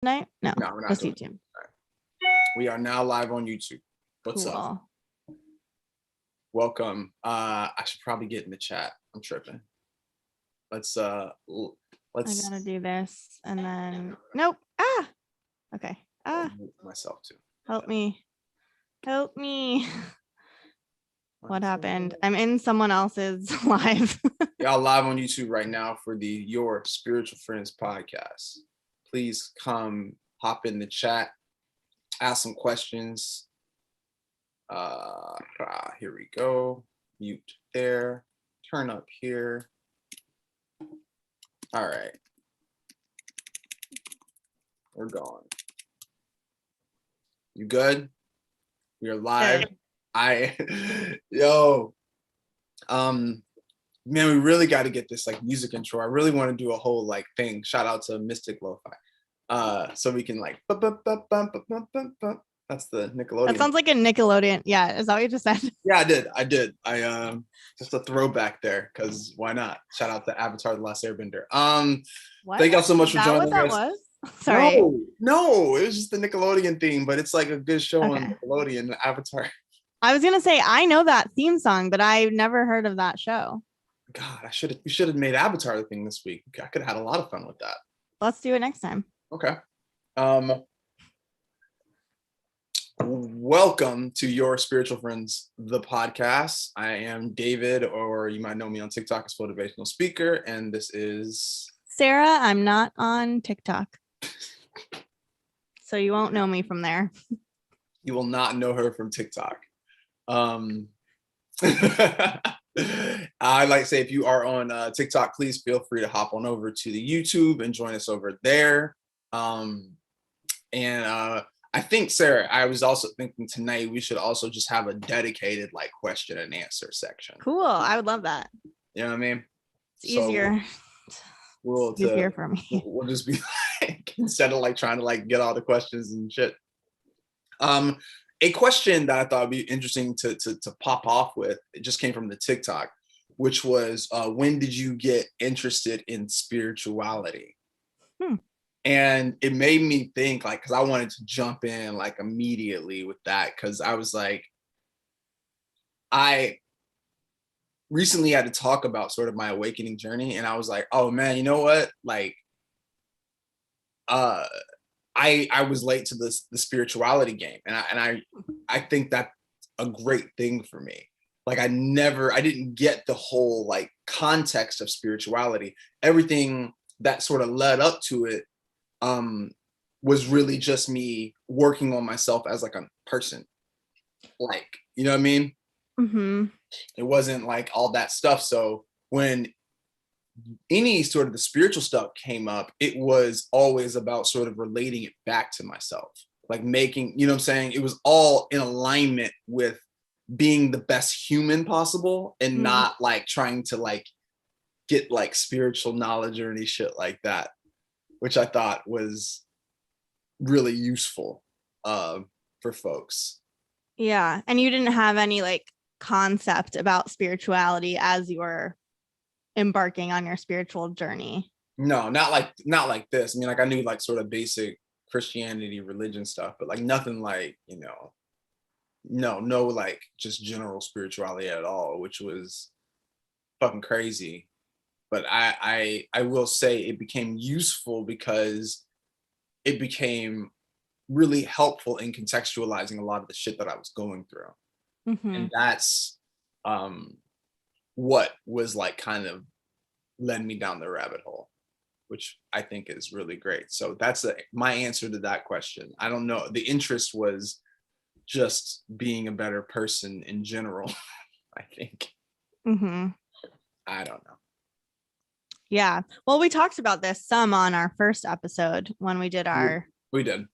tonight? No, No, we're not just doing YouTube. We are now live on YouTube. What's Cool. up? Welcome. I should probably get in the chat. I'm tripping. Let's I gotta do this and then nope. Okay. myself too. Help me. What happened? I'm in someone else's live. Y'all live on YouTube right now for the Your Spiritual Friends podcast. Please come hop in the chat, ask some questions. Here we go. Mute there. Turn up here. All right. We're gone. You good? We are live. Good. Man, we really got to get this like music intro. I really want to do a whole like thing. Shout out to Mystic Lo-Fi. So we can like that's the Nickelodeon. That sounds like a Nickelodeon. Yeah, is that what you just said? Yeah, I did. I just a throwback there because why not? Shout out to Avatar: The Last Airbender. Thank y'all so much for joining us. What that was? Sorry. No, it was just the Nickelodeon theme, but it's like a good show on Nickelodeon, Avatar. I was gonna say I know that theme song, but I've never heard of that show. God, we should have made Avatar the thing this week. I could have had a lot of fun with that. Let's do it next time. Okay. Welcome to Your Spiritual Friends, the podcast. I am David, or you might know me on TikTok as Motivational Speaker, and this is Sarah. I'm not on TikTok, so you won't know me from there. You will not know her from TikTok. I like to say, if you are on TikTok, please feel free to hop on over to the YouTube and join us over there. I think, Sarah, I was also thinking tonight we should also just have a dedicated like question and answer section. Cool. I would love that. You know what I mean? It's easier. Easier for me. We'll just be like, instead of like trying to like get all the questions and shit. A question that I thought would be interesting to pop off with, it just came from the TikTok, which was, when did you get interested in spirituality? And it made me think, like, because I wanted to jump in like immediately with that, because I was like, I recently had to talk about sort of my awakening journey, and I was like, oh man, you know what? Like, I was late to the spirituality game, and I think that's a great thing for me. Like I didn't get the whole like context of spirituality. Everything that sort of led up to it was really just me working on myself as like a person. Like, you know what I mean? Mm-hmm. It wasn't like all that stuff. So when any sort of the spiritual stuff came up, it was always about sort of relating it back to myself, like making, you know what I'm saying? It was all in alignment with being the best human possible and not like trying to like get like spiritual knowledge or any shit like that, which I thought was really useful for folks. Yeah. And you didn't have any like concept about spirituality as you were embarking on your spiritual journey? No, not like this. I mean, like I knew like sort of basic Christianity, religion stuff, but like nothing like, you know, no like just general spirituality at all, which was fucking crazy. But I will say it became useful because it became really helpful in contextualizing a lot of the shit that I was going through. And that's what was like kind of led me down the rabbit hole, which I think is really great. So that's my answer to that question. I don't know. The interest was just being a better person in general, I think. I don't know. Yeah. Well, we talked about this some on our first episode when we did our histories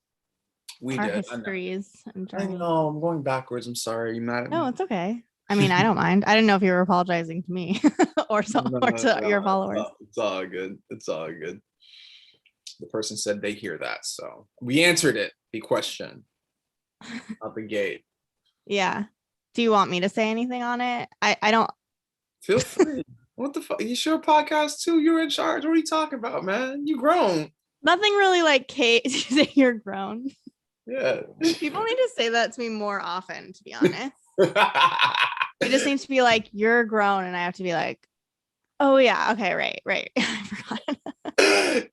and journeys. I know, I'm going backwards. I'm sorry. You mad at me? No, it's okay. I mean, I don't mind. I didn't know if you were apologizing to me or to your followers. It's all good. It's all good. The person said they hear that. So we answered it, the question out the gate. Yeah. Do you want me to say anything on it? I don't. Feel free. What the fuck? You sure podcast too? You're in charge. What are you talking about, man? You grown. Nothing really like Kate. You're grown. Yeah. People need to say that to me more often, to be honest. It just seems to be like, you're grown, and I have to be like, oh yeah, okay, right. I forgot.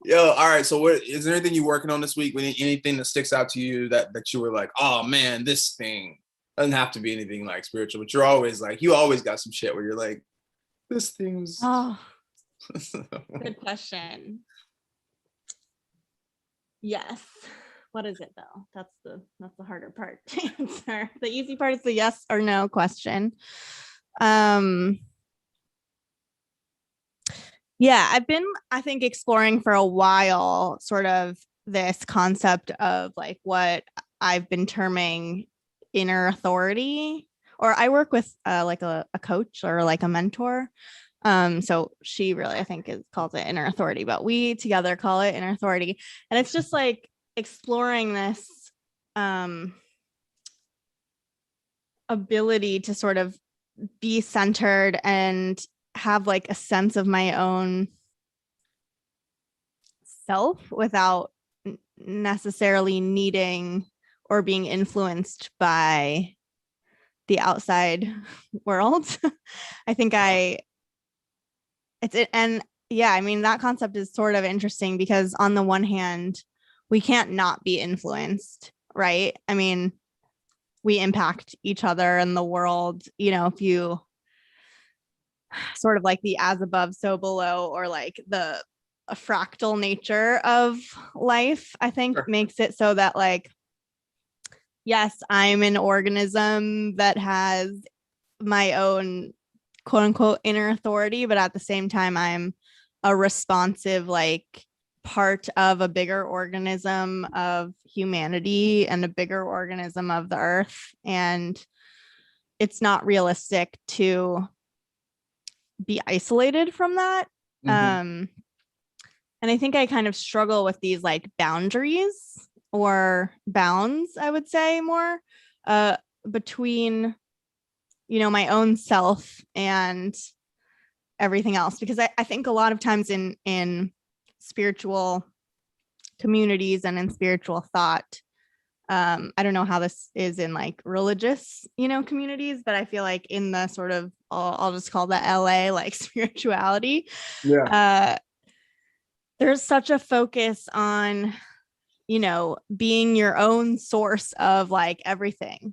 Yo, all right. So what is there anything you're working on this week? Anything that sticks out to you that you were like, oh man, this thing doesn't have to be anything like spiritual, but you're always like, you always got some shit where you're like, this thing's Oh, good question. Yes. What is it though? That's the harder part to answer. The easy part is the yes or no question. Yeah, I've been, I think, exploring for a while sort of this concept of like what I've been terming inner authority, or I work with like a coach or like a mentor. So she really, I think, calls it inner authority, but we together call it inner authority. And it's just like exploring this ability to sort of be centered and have like a sense of my own self without necessarily needing or being influenced by the outside world. I think and yeah, I mean, that concept is sort of interesting because on the one hand, we can't not be influenced, right? I mean, we impact each other and the world, if you sort of like the as above, so below, or like the fractal nature of life, I think makes it so that like, yes, I'm an organism that has my own quote unquote inner authority, but at the same time, I'm a responsive, like, part of a bigger organism of humanity and a bigger organism of the earth. And it's not realistic to be isolated from that. And I think I kind of struggle with these like boundaries or bounds, I would say, more between, my own self and everything else. Because I think a lot of times in spiritual communities and in spiritual thought, I don't know how this is in like religious, communities, but I feel like in the sort of, I'll just call that LA, like spirituality. Yeah. There's such a focus on, being your own source of like everything,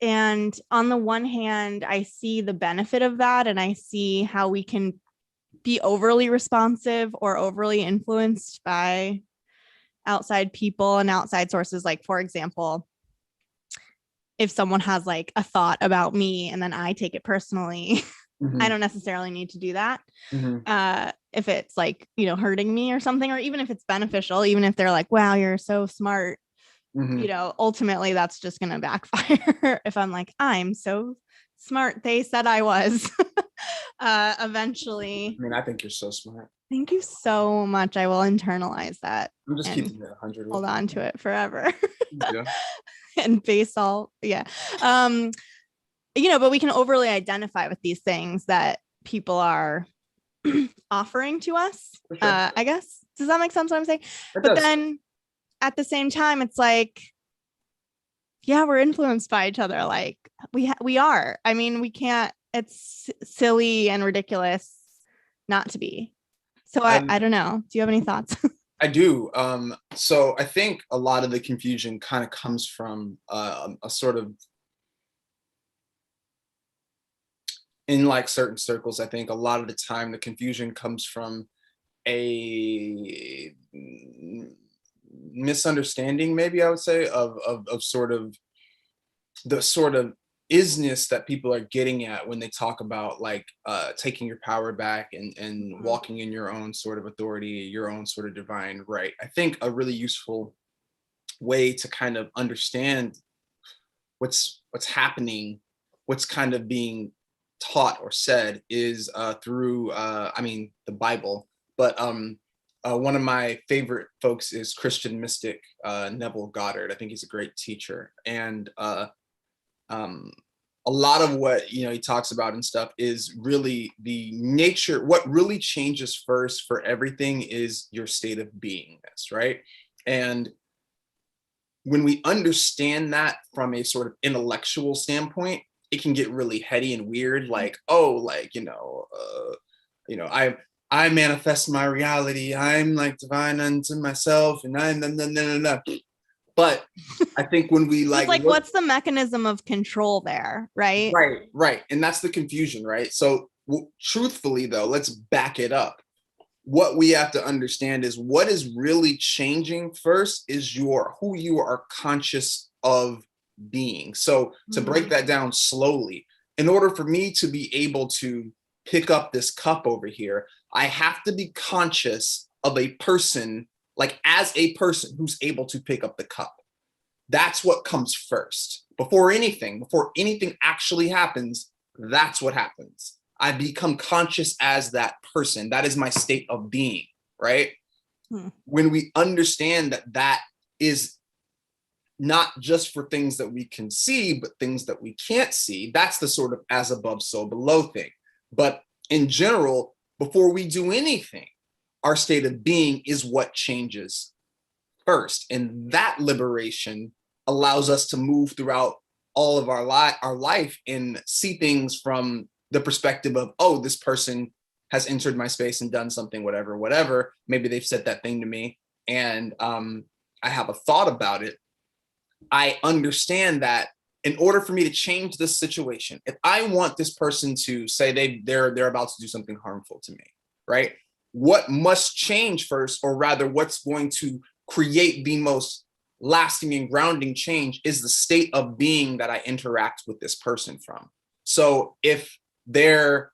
and on the one hand, I see the benefit of that, and I see how we can be overly responsive or overly influenced by outside people and outside sources. Like, for example, if someone has like a thought about me and then I take it personally, I don't necessarily need to do that. If it's like, hurting me or something, or even if it's beneficial, even if they're like, wow, you're so smart, ultimately that's just going to backfire. If I'm like, I'm so smart, they said I was. Eventually. I mean, I think you're so smart. Thank you so much. I will internalize that. I'm just keeping it 100. Hold on to it forever. Yeah. And base all, yeah. But we can overly identify with these things that people are offering to us. Sure. I guess. Does that make sense what I'm saying? But then at the same time, it's like, yeah, we're influenced by each other. Like we are. I mean, we can't, it's silly and ridiculous not to be. So I don't know. Do you have any thoughts? I do. So I think a lot of the confusion kind of comes from a sort of, in like certain circles, I think a lot of the time the confusion comes from a misunderstanding, maybe I would say, of sort of the sort of isness that people are getting at when they talk about like taking your power back and walking in your own sort of authority, your own sort of divine right. I think a really useful way to kind of understand what's happening, what's kind of being taught or said is through the Bible. But one of my favorite folks is Christian mystic Neville Goddard. I think he's a great teacher. And a lot of what, he talks about and stuff is really the nature. What really changes first for everything is your state of beingness, right? And when we understand that from a sort of intellectual standpoint, it can get really heady and weird, like, oh, like, I manifest my reality, I'm like divine unto myself, and I'm no. But I think when we like, what's the mechanism of control there, right? Right. And that's the confusion, right? So truthfully, though, let's back it up. What we have to understand is what is really changing first is who you are conscious of being. So to break that down slowly, in order for me to be able to pick up this cup over here, I have to be conscious of a person, like as a person who's able to pick up the cup. That's what comes first. Before anything actually happens, that's what happens. I become conscious as that person. That is my state of being, right? When we understand that that is not just for things that we can see, but things that we can't see, that's the sort of as above, so below thing. But in general, before we do anything, our state of being is what changes first. And that liberation allows us to move throughout all of our life and see things from the perspective of, oh, this person has entered my space and done something, whatever. Maybe they've said that thing to me, and I have a thought about it. I understand that in order for me to change this situation, if I want this person to say they're about to do something harmful to me, right? What must change first, or rather what's going to create the most lasting and grounding change, is the state of being that I interact with this person from. So if they're,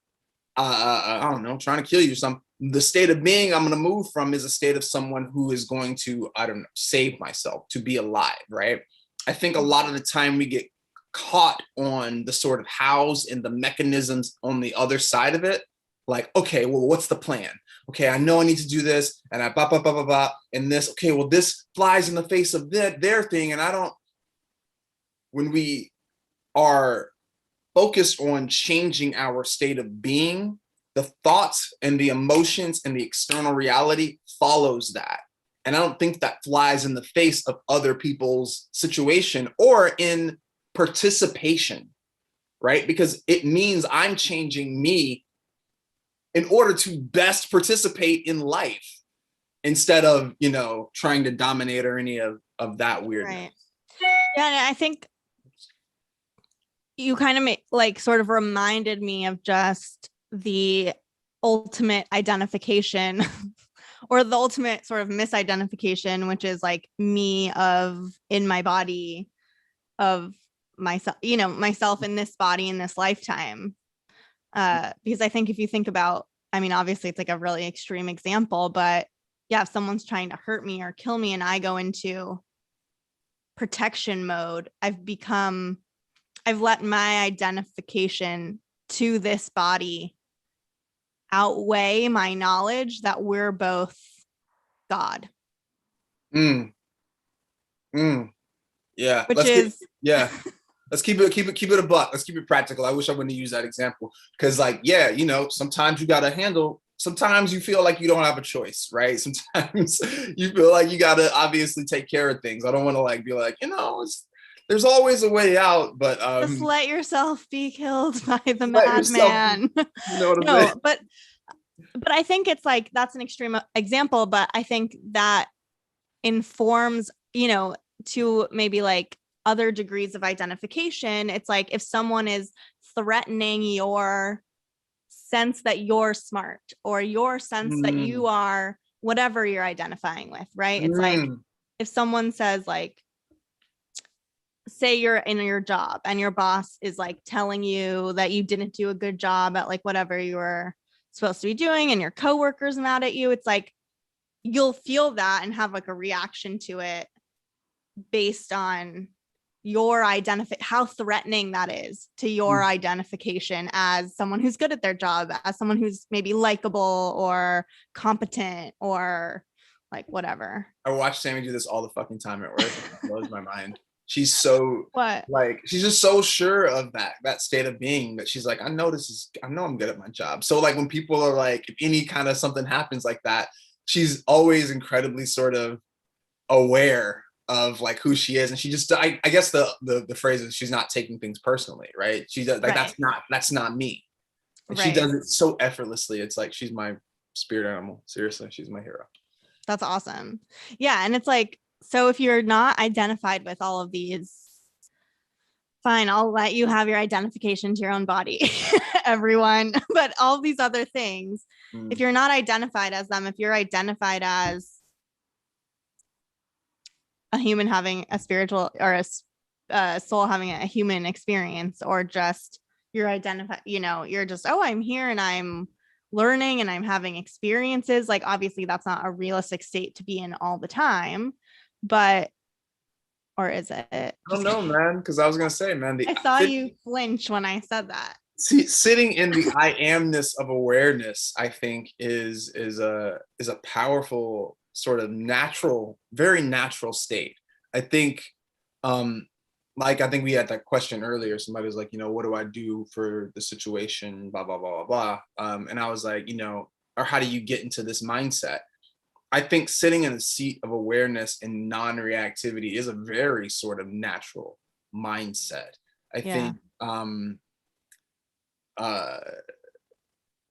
I don't know, trying to kill you, the state of being I'm going to move from is a state of someone who is going to, I don't know, save myself, to be alive, right? I think a lot of the time we get caught on the sort of hows and the mechanisms on the other side of it. Like, okay, well, what's the plan? Okay, I know I need to do this, and I blah, blah, blah, blah, blah, and this, okay, well, this flies in the face of their thing, and I don't, when we are focused on changing our state of being, the thoughts and the emotions and the external reality follows that. And I don't think that flies in the face of other people's situation or in participation, right? Because it means I'm changing me in order to best participate in life instead of, trying to dominate or any of that weirdness. Right. Yeah, and I think you kind of sort of reminded me of just the ultimate identification or the ultimate sort of misidentification, which is like me in my body of myself, myself in this body in this lifetime. Because I think if you think about, I mean, obviously it's like a really extreme example, but yeah, if someone's trying to hurt me or kill me and I go into protection mode, I've let my identification to this body outweigh my knowledge that we're both God. Yeah. Let's keep it a buck. Let's keep it practical. I wish I wouldn't use that example because, sometimes you got to handle. Sometimes you feel like you don't have a choice, right? Sometimes you feel like you got to obviously take care of things. I don't want to be like, there's always a way out, but just let yourself be killed by the madman. You know what I'm saying? But I think it's like that's an extreme example, but I think that informs, to maybe like other degrees of identification. It's like if someone is threatening your sense that you're smart or your sense that you are whatever you're identifying with, right? It's like if someone says like, say you're in your job and your boss is like telling you that you didn't do a good job at like whatever you were supposed to be doing and your coworkers mad at you, it's like you'll feel that and have like a reaction to it based on your how threatening that is to your identification as someone who's good at their job, as someone who's maybe likable or competent or like whatever. I watch Sammy do this all the fucking time at work. It blows my mind. She's so What? like, she's just so sure of that state of being that she's like, I know I'm good at my job. So like when people are like, if any kind of something happens like that, she's always incredibly sort of aware of like who she is. And she just, I guess the phrase is she's not taking things personally, right? She does like, Right. that's not me. And she Right. does it so effortlessly. It's like, she's my spirit animal. Seriously, she's my hero. That's awesome. Yeah. And it's like, so if you're not identified with all of these, fine, I'll let you have your identification to your own body, everyone. But all these other things, if you're not identified as them, if you're identified as a human having a spiritual or a soul having a human experience, or just you're identified, you're just, oh, I'm here and I'm learning and I'm having experiences. Like, obviously, that's not a realistic state to be in all the time, but, or is it? I don't know, man, because I was gonna say, man, I saw you flinch when I said that. sitting in the I amness of awareness, I think is a powerful sort of natural, very natural state. I think, like I think we had that question earlier. Somebody was like, what do I do for the situation? Blah blah blah blah blah. And I was like, or how do you get into this mindset? I think sitting in a seat of awareness and non-reactivity is a very sort of natural mindset. I think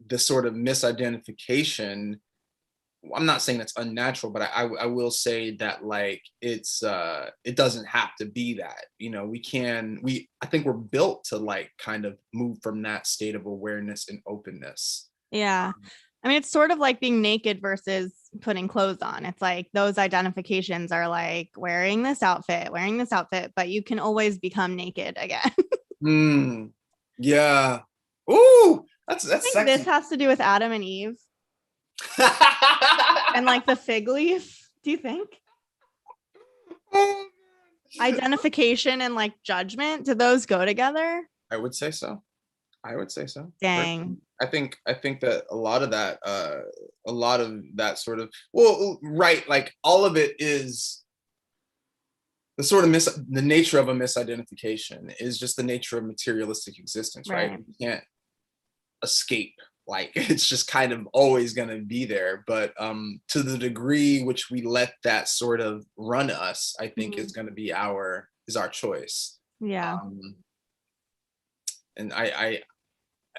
the sort of misidentification, I'm not saying that's unnatural, but I will say that like it doesn't have to be that. I think we're built to like kind of move from that state of awareness and openness. Yeah. I mean, it's sort of like being naked versus putting clothes on. It's like those identifications are like wearing this outfit, but you can always become naked again. Yeah. Ooh, that's I think sexy. this has to do with Adam and Eve and like the fig leaf. Do you think? Identification and like judgment, do those go together? I would say so. Dang. I think that a lot of that sort of, well, right, like all of it is the sort of the nature of a misidentification is just the nature of materialistic existence, right? You can't escape, like it's just kind of always going to be there. But to the degree which we let that sort of run us, I think is going to be our choice. Yeah. And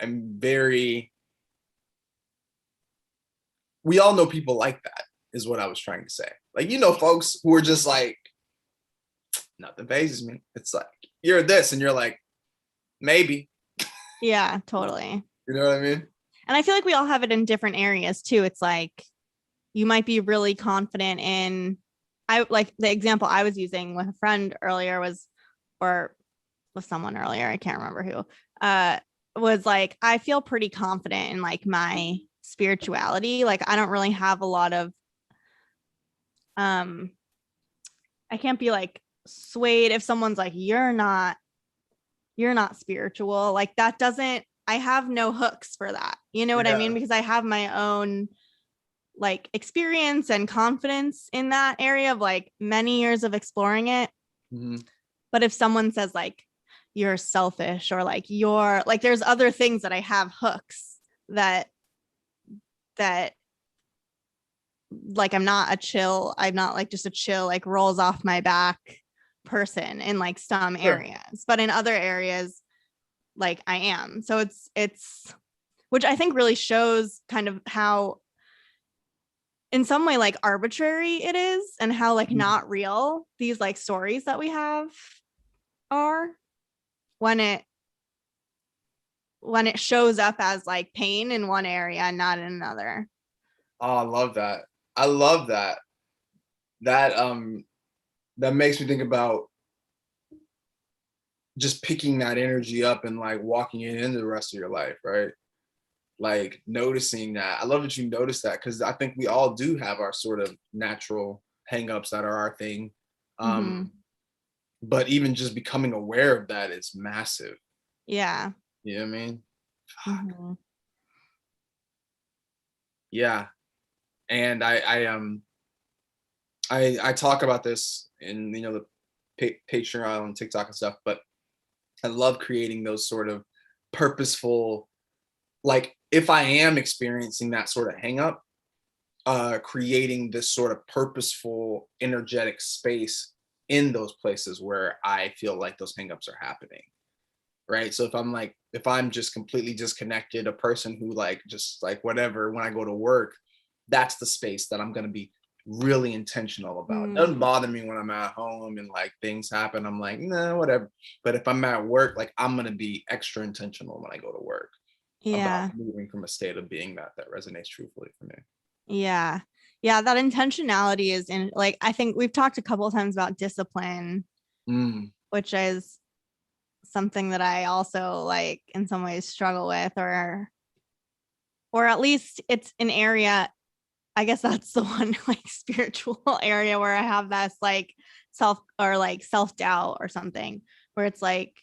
I'm very, we all know people like that, is what I was trying to say. Like, folks who are just like, nothing phases me. It's like, you're this, and you're like, maybe. Yeah, totally. You know what I mean? And I feel like we all have it in different areas too. It's like, you might be really confident in, I like the example I was using with a friend earlier or with someone earlier, I can't remember who, was like, I feel pretty confident in like my spirituality. Like, I don't really have a lot of, I can't be like swayed if someone's like, you're not spiritual. Like, that doesn't, I have no hooks for that. You know what I mean? Because I have my own like experience and confidence in that area of like many years of exploring it. But if someone says like, you're selfish, or like you're like, there's other things that I have hooks that like, I'm not like just a chill, like rolls off my back person in like some areas, but in other areas, like I am. So it's, which I think really shows kind of how in some way like arbitrary it is, and how like not real these like stories that we have are, when it shows up as like pain in one area and not in another. Oh, I love that. I love that. That makes me think about just picking that energy up and like walking it into the rest of your life, right? Like noticing that. I love that you notice that, because I think we all do have our sort of natural hangups that are our thing. But even just becoming aware of that is massive. Yeah. You know what I mean? Yeah. And I talk about this in, Patreon and TikTok and stuff, but I love creating those sort of purposeful, like if I am experiencing that sort of hang up, creating this sort of purposeful, energetic space in those places where I feel like those hangups are happening. Right. So if I'm just completely disconnected, a person who like just like whatever, when I go to work, that's the space that I'm going to be really intentional about. It doesn't bother me when I'm at home and like things happen. I'm like, nah, whatever. But if I'm at work, like I'm going to be extra intentional when I go to work Yeah. about moving from a state of being that resonates truthfully for me. Yeah. Yeah. That intentionality is in, like, I think we've talked a couple of times about discipline, which is something that I also like in some ways struggle with, or at least it's an area, I guess that's the one like spiritual area where I have this like self-doubt or something, where it's like,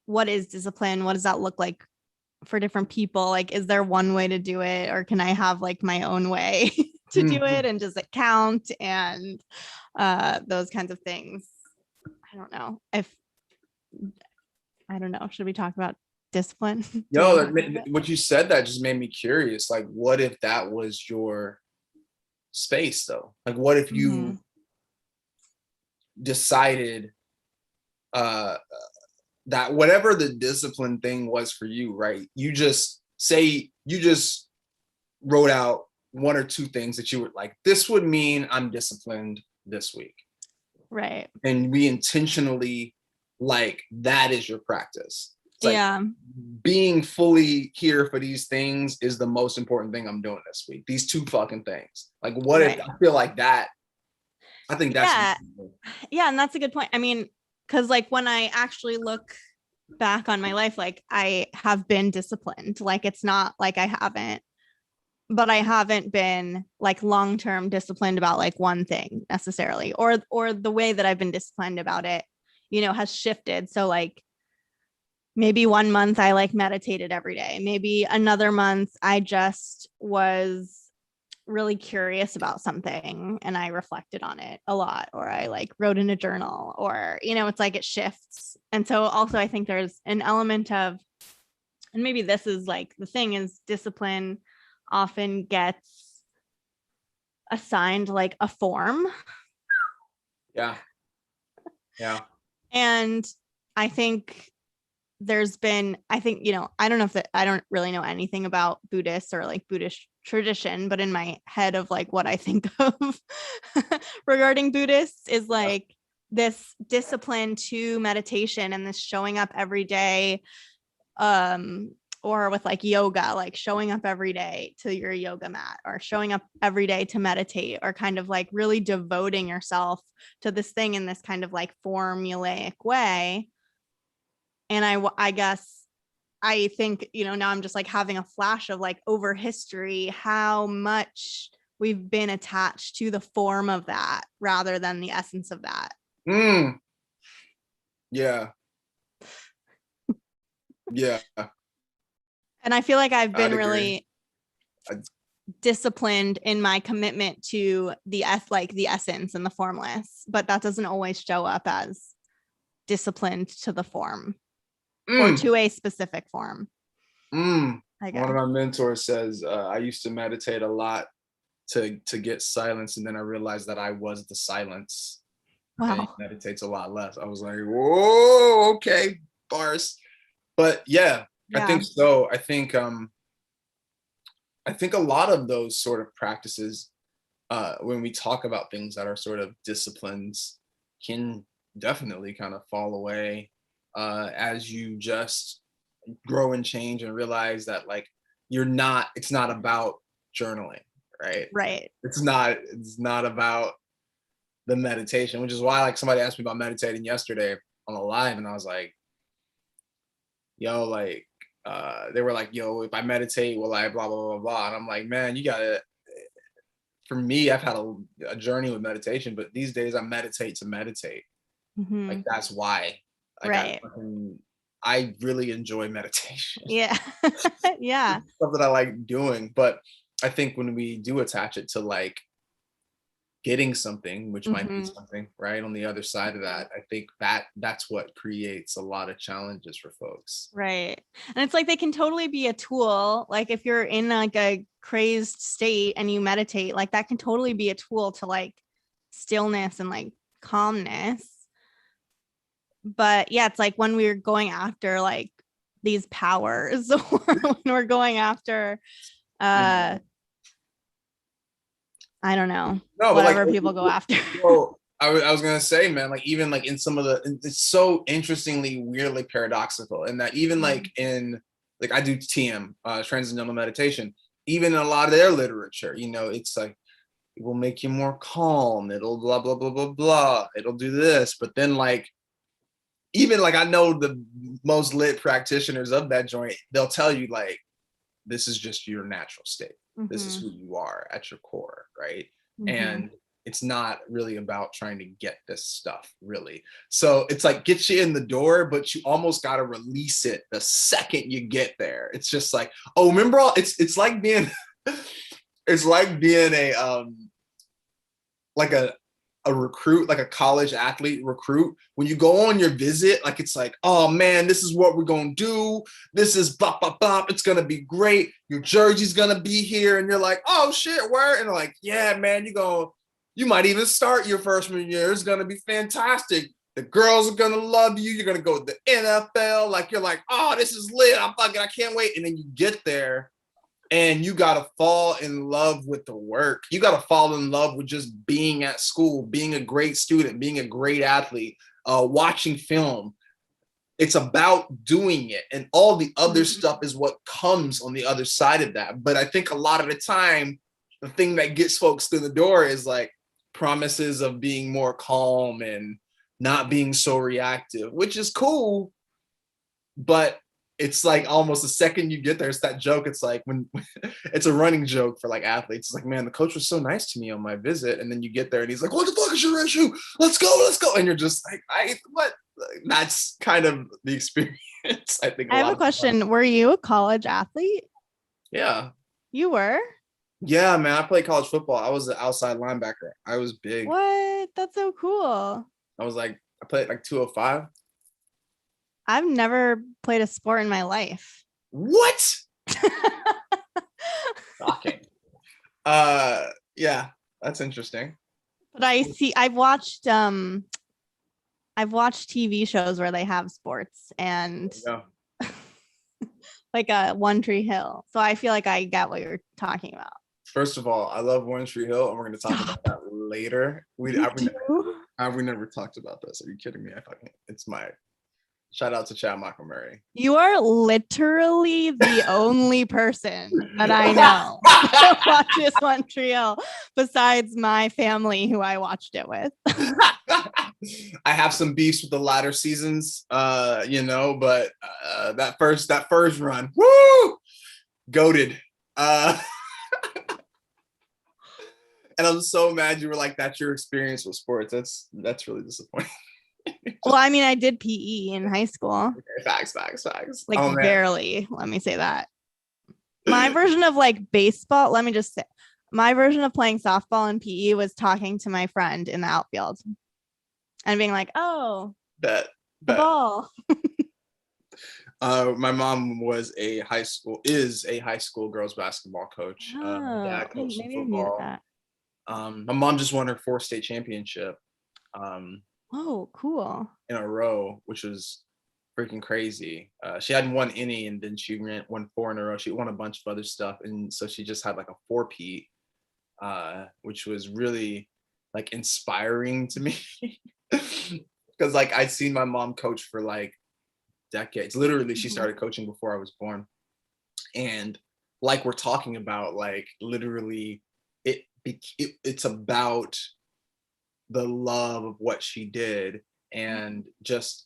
what is discipline? What does that look like for different people? Like, is there one way to do it, or can I have like my own way to do it, and does it count, and those kinds of things? I don't know. Should we talk about discipline? No, what you said that just made me curious. Like, what if that was your space though? Like, what if you decided that whatever the discipline thing was for you, right? You just wrote out one or two things that you were like, this would mean I'm disciplined this week. Right. And we intentionally, like, that is your practice. It's like, being fully here for these things is the most important thing I'm doing this week. These two fucking things. Like, what if I feel like that? I think that's yeah, and that's a good point. I mean, because like when I actually look back on my life, like I have been disciplined. Like it's not like I haven't, but I haven't been like long-term disciplined about like one thing necessarily, or the way that I've been disciplined about it, has shifted. So like maybe one month I like meditated every day. Maybe another month I just was really curious about something and I reflected on it a lot, or I like wrote in a journal, or, it's like it shifts. And so also I think there's an element of, and maybe this is like the thing is discipline often gets assigned like a form. Yeah. And I think I don't know I don't really know anything about Buddhists or like Buddhist tradition, but in my head of like what I think of regarding Buddhists is like this discipline to meditation and this showing up every day, or with like yoga, like showing up every day to your yoga mat, or showing up every day to meditate, or kind of like really devoting yourself to this thing in this kind of like formulaic way. And I guess I think, now I'm just like having a flash of like over history, how much we've been attached to the form of that rather than the essence of that. Yeah. And I feel like I've been really disciplined in my commitment to the essence and the formless, but that doesn't always show up as disciplined to the form. Or to a specific form. One of my mentors says, I used to meditate a lot to get silence, and then I realized that I was the silence. Wow. And he meditates a lot less. I was like, whoa, okay, bars. But yeah, I think so. I think a lot of those sort of practices, when we talk about things that are sort of disciplines, can definitely kind of fall away as you just grow and change and realize that like it's not about journaling, right? It's not about the meditation, which is why like somebody asked me about meditating yesterday on a live, and I was like, yo, like they were like, yo, if I meditate, will I blah blah blah blah, and I'm like, man, you gotta, for me, I've had a journey with meditation, but these days I meditate to meditate. Like that's why. Like, right. I really enjoy meditation. Yeah. Yeah. Stuff that I like doing. But I think when we do attach it to like getting something, which might be Mhm. something, right? On the other side of that, I think that's what creates a lot of challenges for folks. Right. And it's like they can totally be a tool. Like if you're in like a crazed state and you meditate, like that can totally be a tool to like stillness and like calmness. But yeah, it's like when we're going after like these powers or when we're going after Yeah. I don't know, No, but like, whatever people go after. well, I was gonna say, man, like even like in some of the, it's so interestingly, weirdly paradoxical, and that even like in like I do TM, transcendental meditation, even in a lot of their literature, you know, it's like it will make you more calm. It'll blah blah blah blah blah. It'll do this, but then like even like I know the most lit practitioners of that joint, they'll tell you like this is just your natural state. This is who you are at your core, right? And it's not really about trying to get this stuff, really. So it's like get you in the door, but you almost got to release it the second you get there. It's just like, oh, remember all? It's like being, it's like being like a recruit, like a college athlete recruit. When you go on your visit, like it's like, oh man, this is what we're gonna do. This is bop bop bop. It's gonna be great. Your jersey's gonna be here, and you're like, oh shit, where? And they're like, yeah, man, you might even start your freshman year. It's gonna be fantastic. The girls are gonna love you. You're gonna go to the NFL. Like you're like, oh, this is lit. I can't wait. And then you get there and you got to fall in love with the work. You got to fall in love with just being at school, being a great student, being a great athlete, watching film. It's about doing it. And all the other stuff is what comes on the other side of that. But I think a lot of the time, the thing that gets folks through the door is like promises of being more calm and not being so reactive, which is cool. But it's like almost the second you get there, it's that joke. It's like when it's a running joke for like athletes. It's like, man, the coach was so nice to me on my visit. And then you get there and he's like, what the fuck is your issue? Let's go, let's go. And you're just like, what? That's kind of the experience. I think I have a question. Were you a college athlete? Yeah. You were? Yeah, man. I played college football. I was an outside linebacker. I was big. What? That's so cool. I played like 205. I've never played a sport in my life. What? Shocking. Yeah, that's interesting. But I've watched TV shows where they have sports and like a One Tree Hill. So I feel like I get what you're talking about. First of all, I love One Tree Hill, and we're going to talk about that later. We never talked about this. Are you kidding me? It's my shout out to Chad Michael-Murray. You are literally the only person that I know that watches One Tree Hill besides my family who I watched it with. I have some beefs with the latter seasons, but that first run, woo, goated. And I'm so mad you were like, that's your experience with sports. That's really disappointing. Well, I mean, I did PE in high school. Okay, facts. Like barely, let me say that. My version of like baseball, let me just say, my version of playing softball in PE was talking to my friend in the outfield and being like, oh, bet. The ball. My mom is a high school girls basketball coach. Dad coached football. My mom just won her 4th state championship. Oh, cool. In a row, which was freaking crazy. She hadn't won any, and then she won 4 in a row. She won a bunch of other stuff, and so she just had like a 4-peat, which was really like inspiring to me because like I'd seen my mom coach for like decades. Literally, she started coaching before I was born, and like we're talking about, like literally, it's about the love of what she did, and just,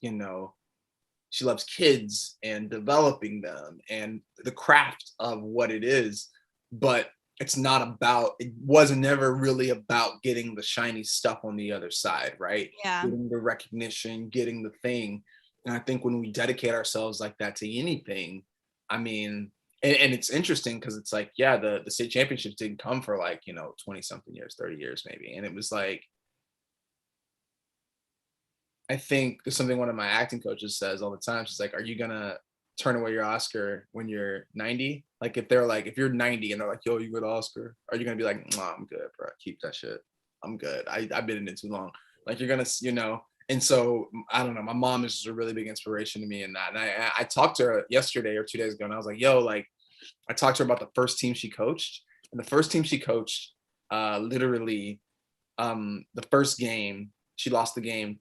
she loves kids and developing them and the craft of what it is. But it wasn't never really about getting the shiny stuff on the other side, right? Yeah. Getting the recognition, getting the thing. And I think when we dedicate ourselves like that to anything, I mean, And it's interesting because it's like, yeah, the state championships didn't come for like, 20 something years, 30 years maybe. And it was like, I think there's something one of my acting coaches says all the time. She's like, are you gonna turn away your Oscar when you're 90? Like if you're 90 and they're like, yo, you good Oscar? Are you gonna be like, nah, I'm good, bro. Keep that shit. I'm good. I've been in it too long. Like you're gonna. And so I don't know. My mom is just a really big inspiration to me in that. And I talked to her yesterday or 2 days ago, and I was like, yo, like I talked to her about the first team she coached. And the first team she coached, literally, the first game, she lost the game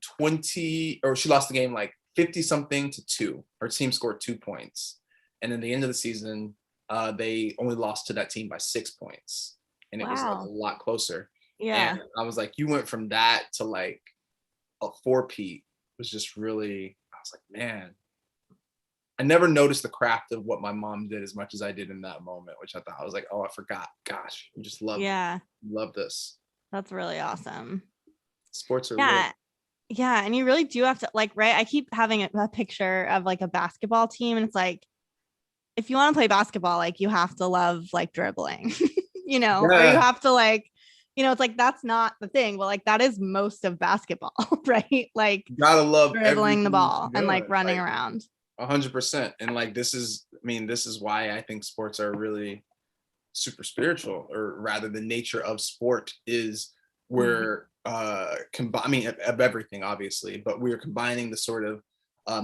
like 50 something to 2. Her team scored 2 points. And then the end of the season, they only lost to that team by 6 points. And it was like a lot closer. Yeah. And I was like, you went from that to like a 4-peat. Was just really, I was like, man, I never noticed the craft of what my mom did as much as I did in that moment, which I thought, I was like, oh, I forgot. Gosh, I just love this. That's really awesome. Sports are yeah. Real. Yeah. And you really do have to like, right. I keep having a picture of like a basketball team, and it's like, if you want to play basketball, like you have to love like dribbling, or you have to like, it's like, that's not the thing, but like that is most of basketball, right? Like you gotta love dribbling the ball and like running around. 100%. And like, this is why I think sports are really super spiritual, or rather the nature of sport is we're of everything obviously, but we're combining the sort of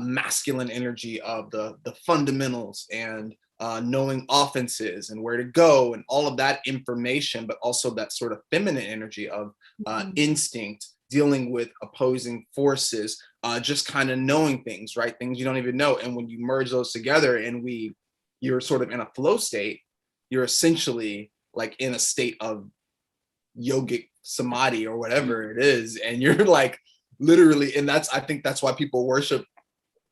masculine energy of the fundamentals and knowing offenses and where to go and all of that information, but also that sort of feminine energy of instinct, dealing with opposing forces, just kind of knowing things, right? Things you don't even know. And when you merge those together and you're sort of in a flow state, you're essentially like in a state of yogic samadhi or whatever it is. And you're like literally, and I think that's why people worship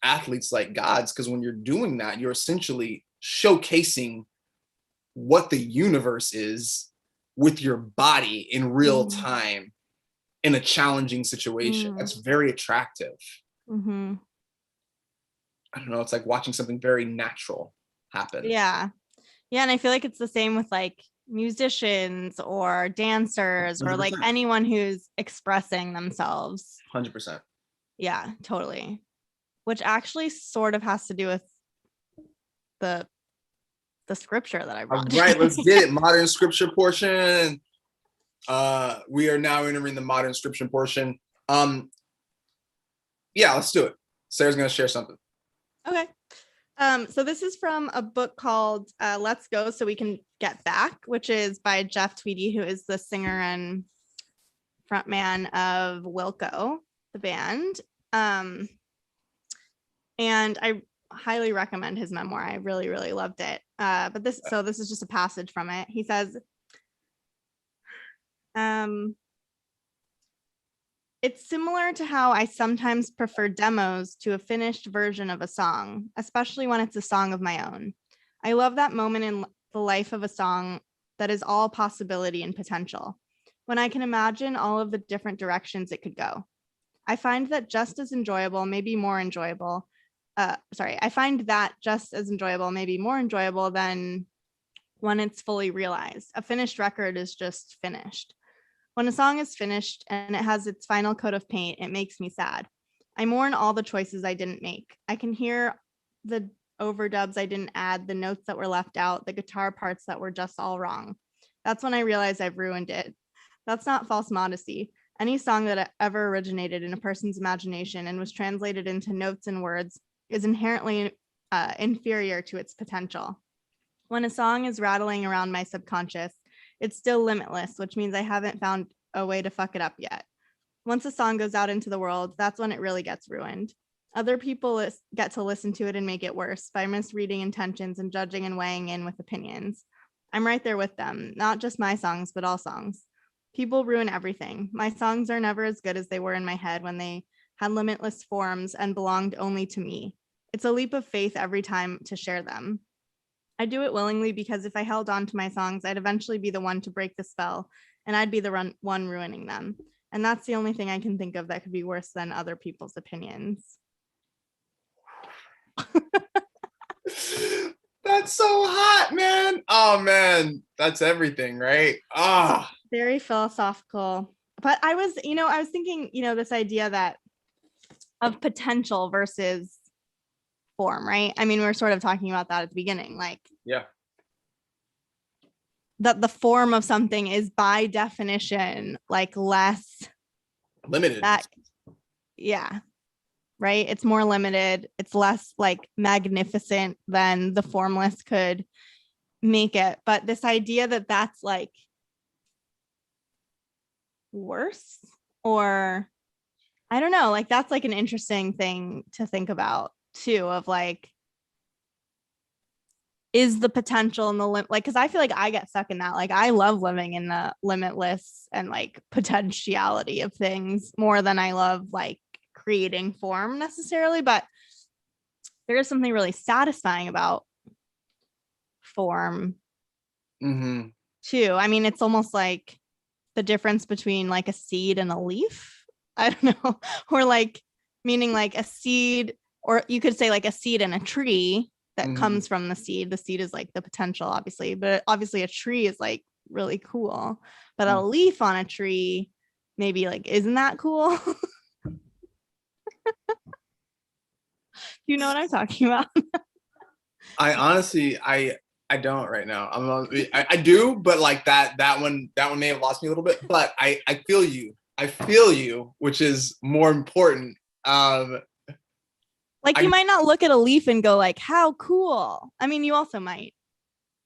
athletes like gods, because when you're doing that, you're essentially showcasing what the universe is with your body in real time in a challenging situation. That's very attractive. I don't know, it's like watching something very natural happen. Yeah. And I feel like it's the same with like musicians or dancers 100%. Or like anyone who's expressing themselves. 100%. Yeah, totally. Which actually sort of has to do with the scripture that I brought. All right, let's get it. Modern scripture portion. We are now entering the modern scripture portion. Yeah, let's do it. Sarah's gonna share something. Okay. So this is from a book called Let's Go So We Can Get Back, which is by Jeff Tweedy, who is the singer and frontman of Wilco, the band. And I highly recommend his memoir. I really, really loved it. But this is just a passage from it. He says, it's similar to how I sometimes prefer demos to a finished version of a song, especially when it's a song of my own. I love that moment in the life of a song that is all possibility and potential, when I can imagine all of the different directions it could go. I find that just as enjoyable, maybe more enjoyable. I find that just as enjoyable, maybe more enjoyable than when it's fully realized. A finished record is just finished. When a song is finished and it has its final coat of paint, it makes me sad. I mourn all the choices I didn't make. I can hear the overdubs I didn't add, the notes that were left out, the guitar parts that were just all wrong. That's when I realize I've ruined it. That's not false modesty. Any song that ever originated in a person's imagination and was translated into notes and words is inherently inferior to its potential. When a song is rattling around my subconscious, it's still limitless, which means I haven't found a way to fuck it up yet. Once a song goes out into the world, that's when it really gets ruined. Other people get to listen to it and make it worse by misreading intentions and judging and weighing in with opinions. I'm right there with them, not just my songs, but all songs. People ruin everything. My songs are never as good as they were in my head when they had limitless forms and belonged only to me. It's a leap of faith every time to share them. I do it willingly because if I held on to my songs, I'd eventually be the one to break the spell, and I'd be the one ruining them. And that's the only thing I can think of that could be worse than other people's opinions. That That's so hot, man. Oh man, that's everything, right? Ah. Very philosophical. But I was thinking, this idea that of potential versus form, right? I mean, we were sort of talking about that at the beginning, like Yeah. that the form of something is by definition like less Limited. that, yeah, right? It's more limited. It's less like magnificent than the formless could make it. But this idea that that's like worse, or I don't know, like that's like an interesting thing to think about too, of like, is the potential and the limit, like, because I feel like I get stuck in that. Like, I love living in the limitless and like potentiality of things more than I love like creating form necessarily. But there is something really satisfying about form too. I mean, it's almost like the difference between like a seed and a leaf. I don't know. Or like, meaning like a seed, or you could say like a seed and a tree that comes from the seed. The seed is like the potential, obviously, but obviously a tree is like really cool. But a leaf on a tree, maybe like, isn't that cool? You know what I'm talking about? I honestly, I don't right now. I do, but like that one may have lost me a little bit. But I feel you. I feel you, which is more important. Like, you might not look at a leaf and go like, how cool. I mean, you also might.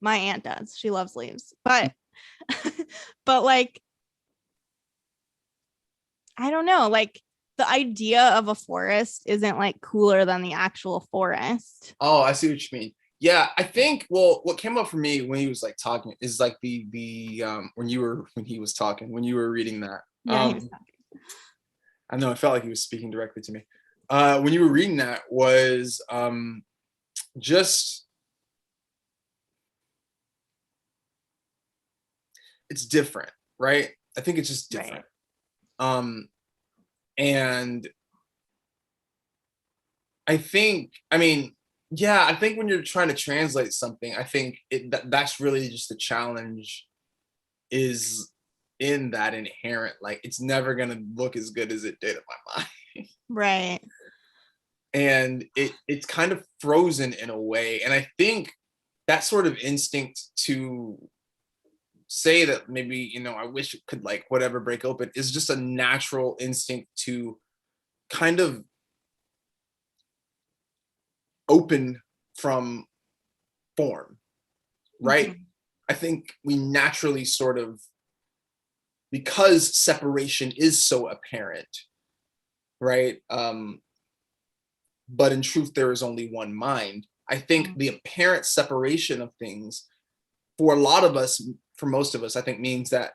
My aunt does. She loves leaves. But but like, I don't know, like the idea of a forest isn't like cooler than the actual forest. Oh, I see what you mean. Yeah, I think, well, what came up for me when he was like talking is like the when he was talking, when you were reading that. Yeah, he was talking. I know, I felt like he was speaking directly to me. When you were reading that was just, it's different, right? I think it's just different. Right. And I think, I mean, yeah, I think when you're trying to translate something, I think that's really just the challenge, is in that inherent, like, it's never gonna look as good as it did in my mind. Right. And it's kind of frozen in a way. And I think that sort of instinct to say that maybe, I wish it could like whatever break open, is just a natural instinct to kind of open from form, right? I think we naturally sort of, because separation is so apparent, right? But in truth, there is only one mind. I think the apparent separation of things, for a lot of us, for most of us, I think means that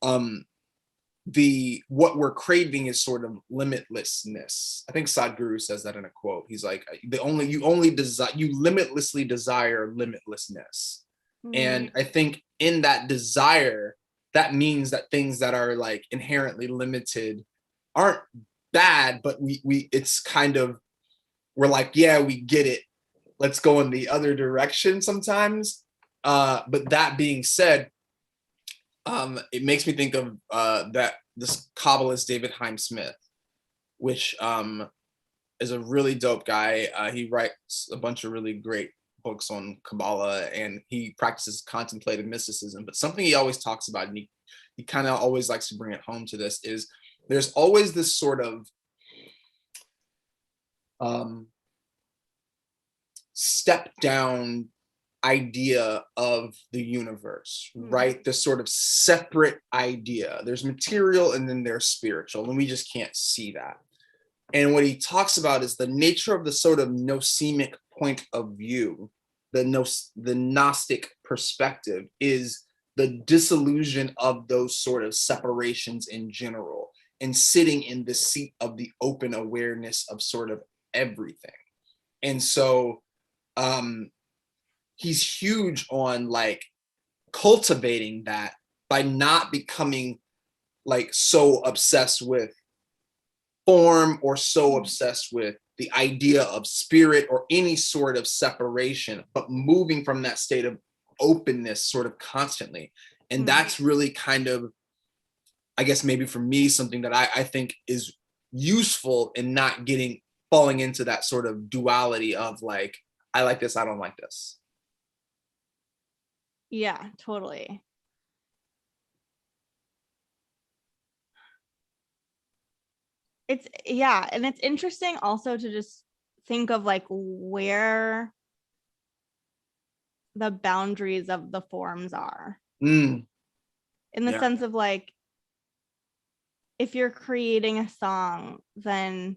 what we're craving is sort of limitlessness. I think Sadhguru says that in a quote. He's like, you limitlessly desire limitlessness. And I think in that desire, that means that things that are like inherently limited aren't bad, but it's kind of, we're like, yeah, we get it. Let's go in the other direction sometimes. But that being said, it makes me think of that this Kabbalist David Haim Smith, which is a really dope guy. He writes a bunch of really great books on Kabbalah, and he practices contemplative mysticism. But something he always talks about, and he kind of always likes to bring it home to this, is there's always this sort of step down idea of the universe, right? This sort of separate idea. There's material and then there's spiritual, and we just can't see that. And what he talks about is the nature of the sort of nosemic point of view, the Gnostic perspective, is the disillusion of those sort of separations in general, and sitting in the seat of the open awareness of sort of everything. And so he's huge on like cultivating that by not becoming like so obsessed with form or so obsessed with the idea of spirit or any sort of separation, but moving from that state of openness sort of constantly. And that's really kind of, I guess maybe for me, something that I think is useful in not falling into that sort of duality of like, I like this, I don't like this. Yeah, totally. And it's interesting also to just think of like where the boundaries of the forms are. In the sense of like, if you're creating a song, then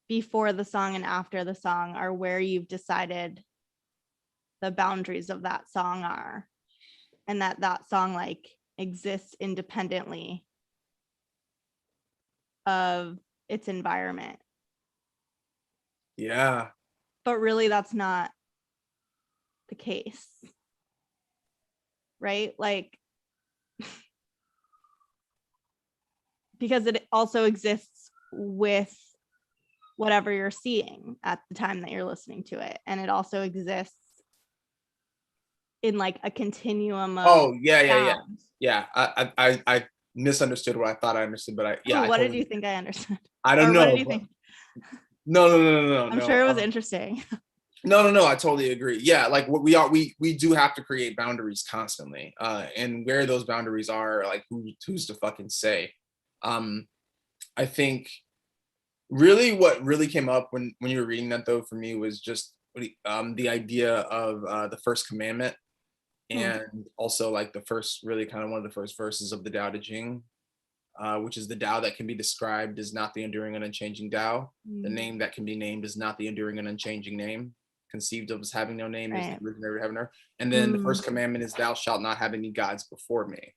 before the song and after the song are where you've decided the boundaries of that song are, and that song like exists independently of its environment. Yeah. But really that's not the case, right? Like, because it also exists with whatever you're seeing at the time that you're listening to it, and it also exists in like a continuum of I misunderstood what I thought I understood, but what did you think I understood? I don't know. What did you think? No. I'm sure it was interesting. No, I totally agree. Yeah, like what we do have to create boundaries constantly. And where those boundaries are, like who's to fucking say? I think really what really came up when you were reading that though for me was just the idea of the first commandment, and also like the first, really kind of one of the first verses of the Tao Te Ching, which is the Tao that can be described is not the enduring and unchanging Tao. The name that can be named is not the enduring and unchanging name. Conceived of as having no name is the originator of heaven and earth. And then the first commandment is thou shalt not have any gods before me,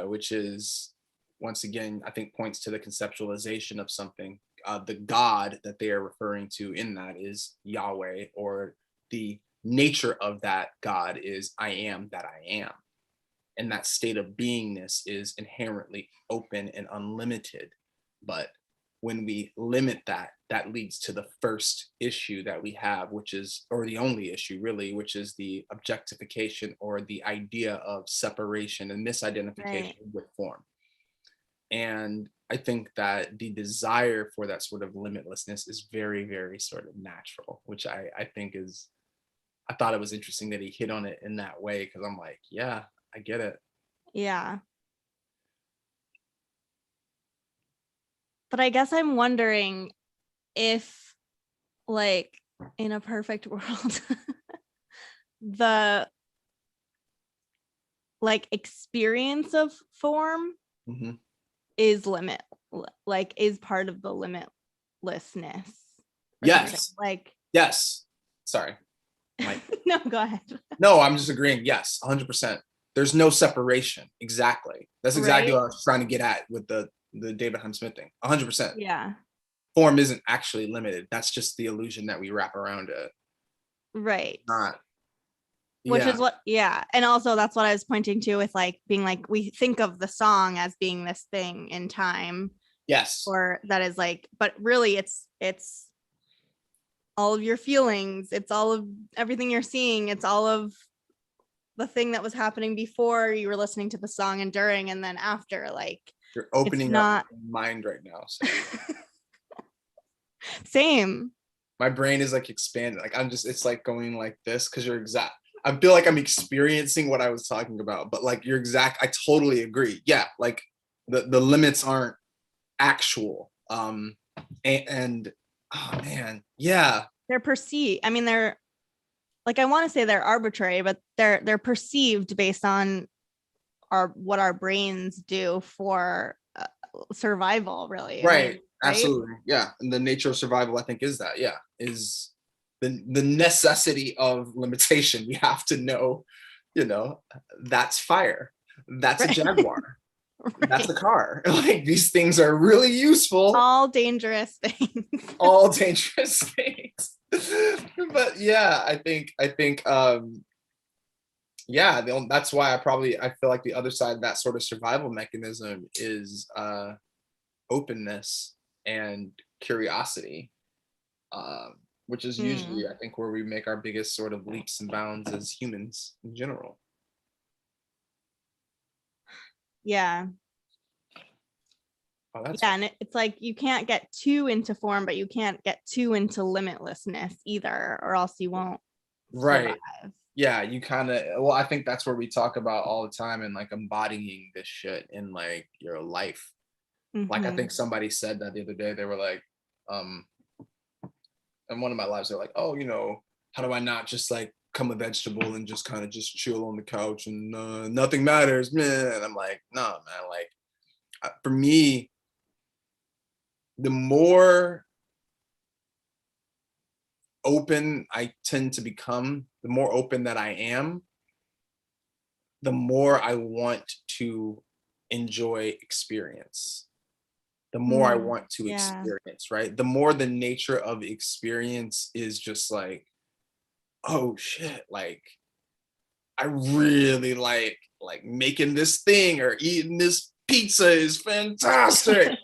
which is, once again, I think points to the conceptualization of something. The God that they are referring to in that is Yahweh, or the nature of that God is I am that I am. And that state of beingness is inherently open and unlimited. But when we limit that, that leads to the first issue that we have, which is, or the only issue really, which is the objectification or the idea of separation and misidentification with form. And I think that the desire for that sort of limitlessness is very, very sort of natural, which I think is, I thought it was interesting that he hit on it in that way, because I'm like, yeah, I get it. Yeah. But I guess I'm wondering if, like, in a perfect world, the like experience of form is is part of the limitlessness. Yes. Like, yes. Sorry. No, go ahead. No, I'm just agreeing. Yes, 100%. There's no separation. Exactly. That's exactly what I was trying to get at with the David Hunt Smith thing. 100%. Yeah. Form isn't actually limited. That's just the illusion that we wrap around it. Right. Not. Which is what, and also that's what I was pointing to with like being like, we think of the song as being this thing in time. Yes. Or that is like, but really it's all of your feelings. It's all of everything you're seeing. It's all of the thing that was happening before you were listening to the song and during and then after. Like, you're opening up your mind right now. So. Same. My brain is like expanded. Like it's like going like this because you're exact. I feel like I'm experiencing what I was talking about, but like you're exact. I totally agree. Yeah, like the limits aren't actual. And oh man, yeah. They're perceived. I mean, they're like, I want to say they're arbitrary, but they're perceived based on what our brains do for survival, really. Right. I mean, Absolutely. Yeah. And the nature of survival, I think, is that, is the necessity of limitation. We have to know, that's fire. That's a Jaguar. That's a car. Like these things are really useful. All dangerous things. All dangerous things. But yeah, I think that's why I feel like the other side of that sort of survival mechanism is openness and curiosity. which is usually, I think, where we make our biggest sort of leaps and bounds as humans in general. Yeah. Oh, that's yeah, and it's like you can't get too into form, but you can't get too into limitlessness either, or else you won't right. survive. Yeah, you kind of, well, I think that's where we talk about all the time, and like embodying this shit in like your life. Like, I think somebody said that the other day. They were like, in one of my lives, they're like, oh, you know, how do I not just like come a vegetable and just kind of just chill on the couch and nothing matters, man? And I'm like, no, man. Like, for me, the more open I tend to become, the more open that I am, the more I want to enjoy experience. The more I want to Yeah. experience, right? The more the nature of experience is just like, oh shit, like I really like making this thing or eating this pizza is fantastic.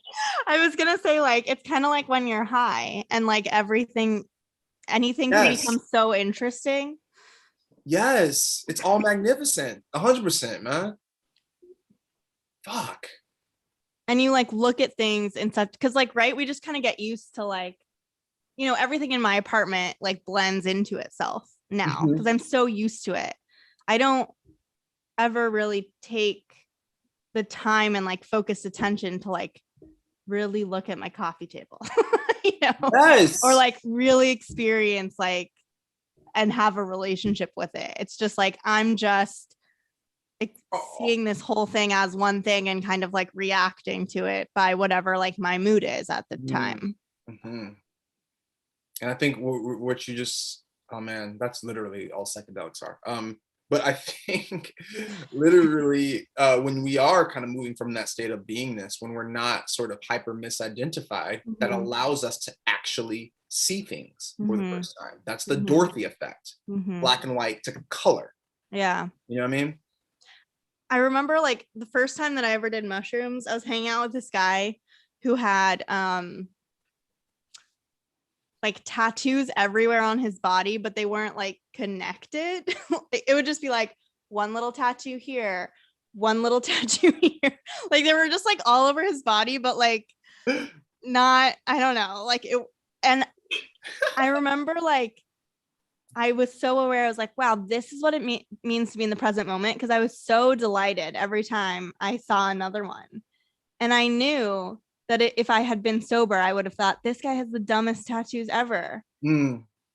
I was gonna say, like, it's kind of like when you're high and like anything can Yes. become so interesting. Yes. It's all magnificent. 100%, man. Fuck. And you like look at things in such, because like, right, we just kind of get used to like, everything in my apartment like blends into itself now because I'm so used to it. I don't ever really take the time and like focused attention to like really look at my coffee table, Yes. or like really experience like and have a relationship with it. It's just like I'm just seeing this whole thing as one thing and kind of like reacting to it by whatever like my mood is at the time. And I think what you just, oh man, that's literally all psychedelics are. But I think literally when we are kind of moving from that state of beingness, when we're not sort of hyper misidentified, that allows us to actually see things for the first time. That's the Dorothy effect. Black and white to color. Yeah. You know what I mean? I remember like the first time that I ever did mushrooms, I was hanging out with this guy who had like tattoos everywhere on his body, but they weren't like connected. It would just be like one little tattoo here, one little tattoo here. Like they were just like all over his body, but like not, I don't know, like it. And I remember like I was so aware. I was like, wow, this is what it means to be in the present moment. Because I was so delighted every time I saw another one. And I knew that if I had been sober, I would have thought this guy has the dumbest tattoos ever.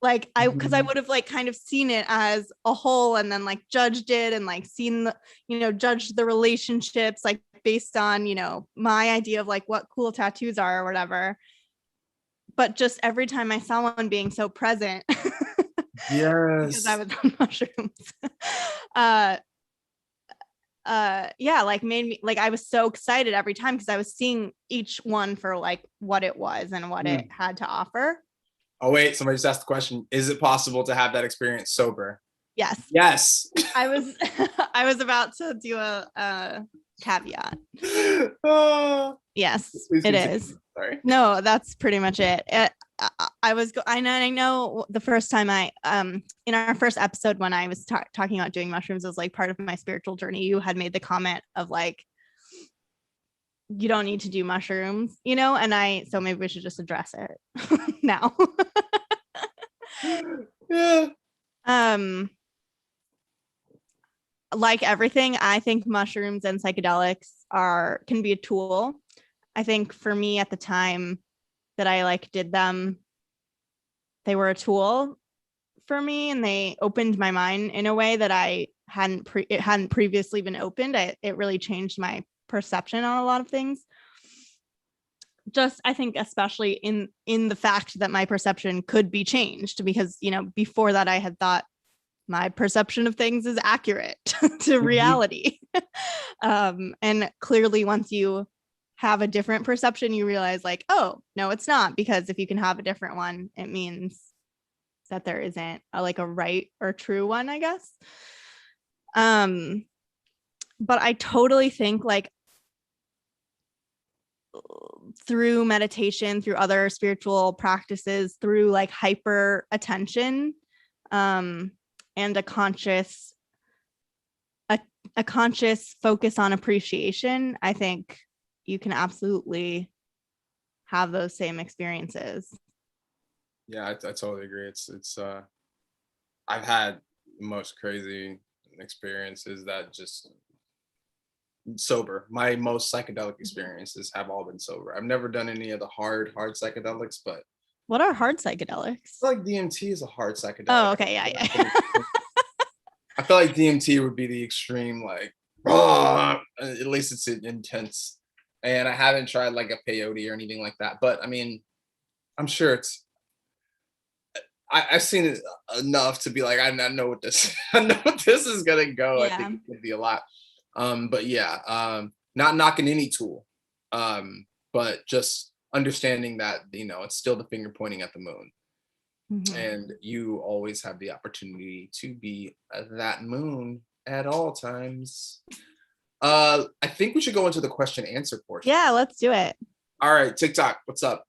Like because I would have like kind of seen it as a whole and then like judged it and like seen the, judged the relationships like based on, my idea of like what cool tattoos are or whatever. But just every time I saw one being so present, yes, because I was on mushrooms, yeah, like made me like I was so excited every time because I was seeing each one for like what it was and what it had to offer. Oh wait, somebody just asked the question: is it possible to have that experience sober? Yes. Yes. I was about to do a caveat. Yes, it is. Sorry. No, that's pretty much it. I know the first time in our first episode when I was talking about doing mushrooms as like part of my spiritual journey, you had made the comment of like, you don't need to do mushrooms, and so maybe we should just address it now. Yeah. Like everything, I think mushrooms and psychedelics can be a tool. I think for me at the time that I like did them, they were a tool for me and they opened my mind in a way that I hadn't previously been opened. It really changed my perception on a lot of things. Just I think especially in the fact that my perception could be changed because, before that I had thought my perception of things is accurate to reality. And clearly once you have a different perception, you realize like, oh, no, it's not, because if you can have a different one, it means that there isn't a right or true one, I guess. But I totally think like through meditation, through other spiritual practices, through like hyper attention, and a conscious focus on appreciation, I think you can absolutely have those same experiences. Yeah, I totally agree. It's I've had the most crazy experiences that just sober. My most psychedelic experiences have all been sober. I've never done any of the hard psychedelics, but What are hard psychedelics? I feel like DMT is a hard psychedelic. Oh, okay, yeah. I feel like DMT would be the extreme, like, oh, at least it's intense. And I haven't tried like a peyote or anything like that. But I mean, I'm sure I've seen it enough to be like, I know what this, I know what this is gonna go. Yeah. I think it could be a lot. But yeah, not knocking any tool, but just understanding that, you know, it's still the finger pointing at the moon. Mhm. And you always have the opportunity to be that moon at all times. I think we should go into the question answer portion. Yeah, let's do it. All right, TikTok, what's up?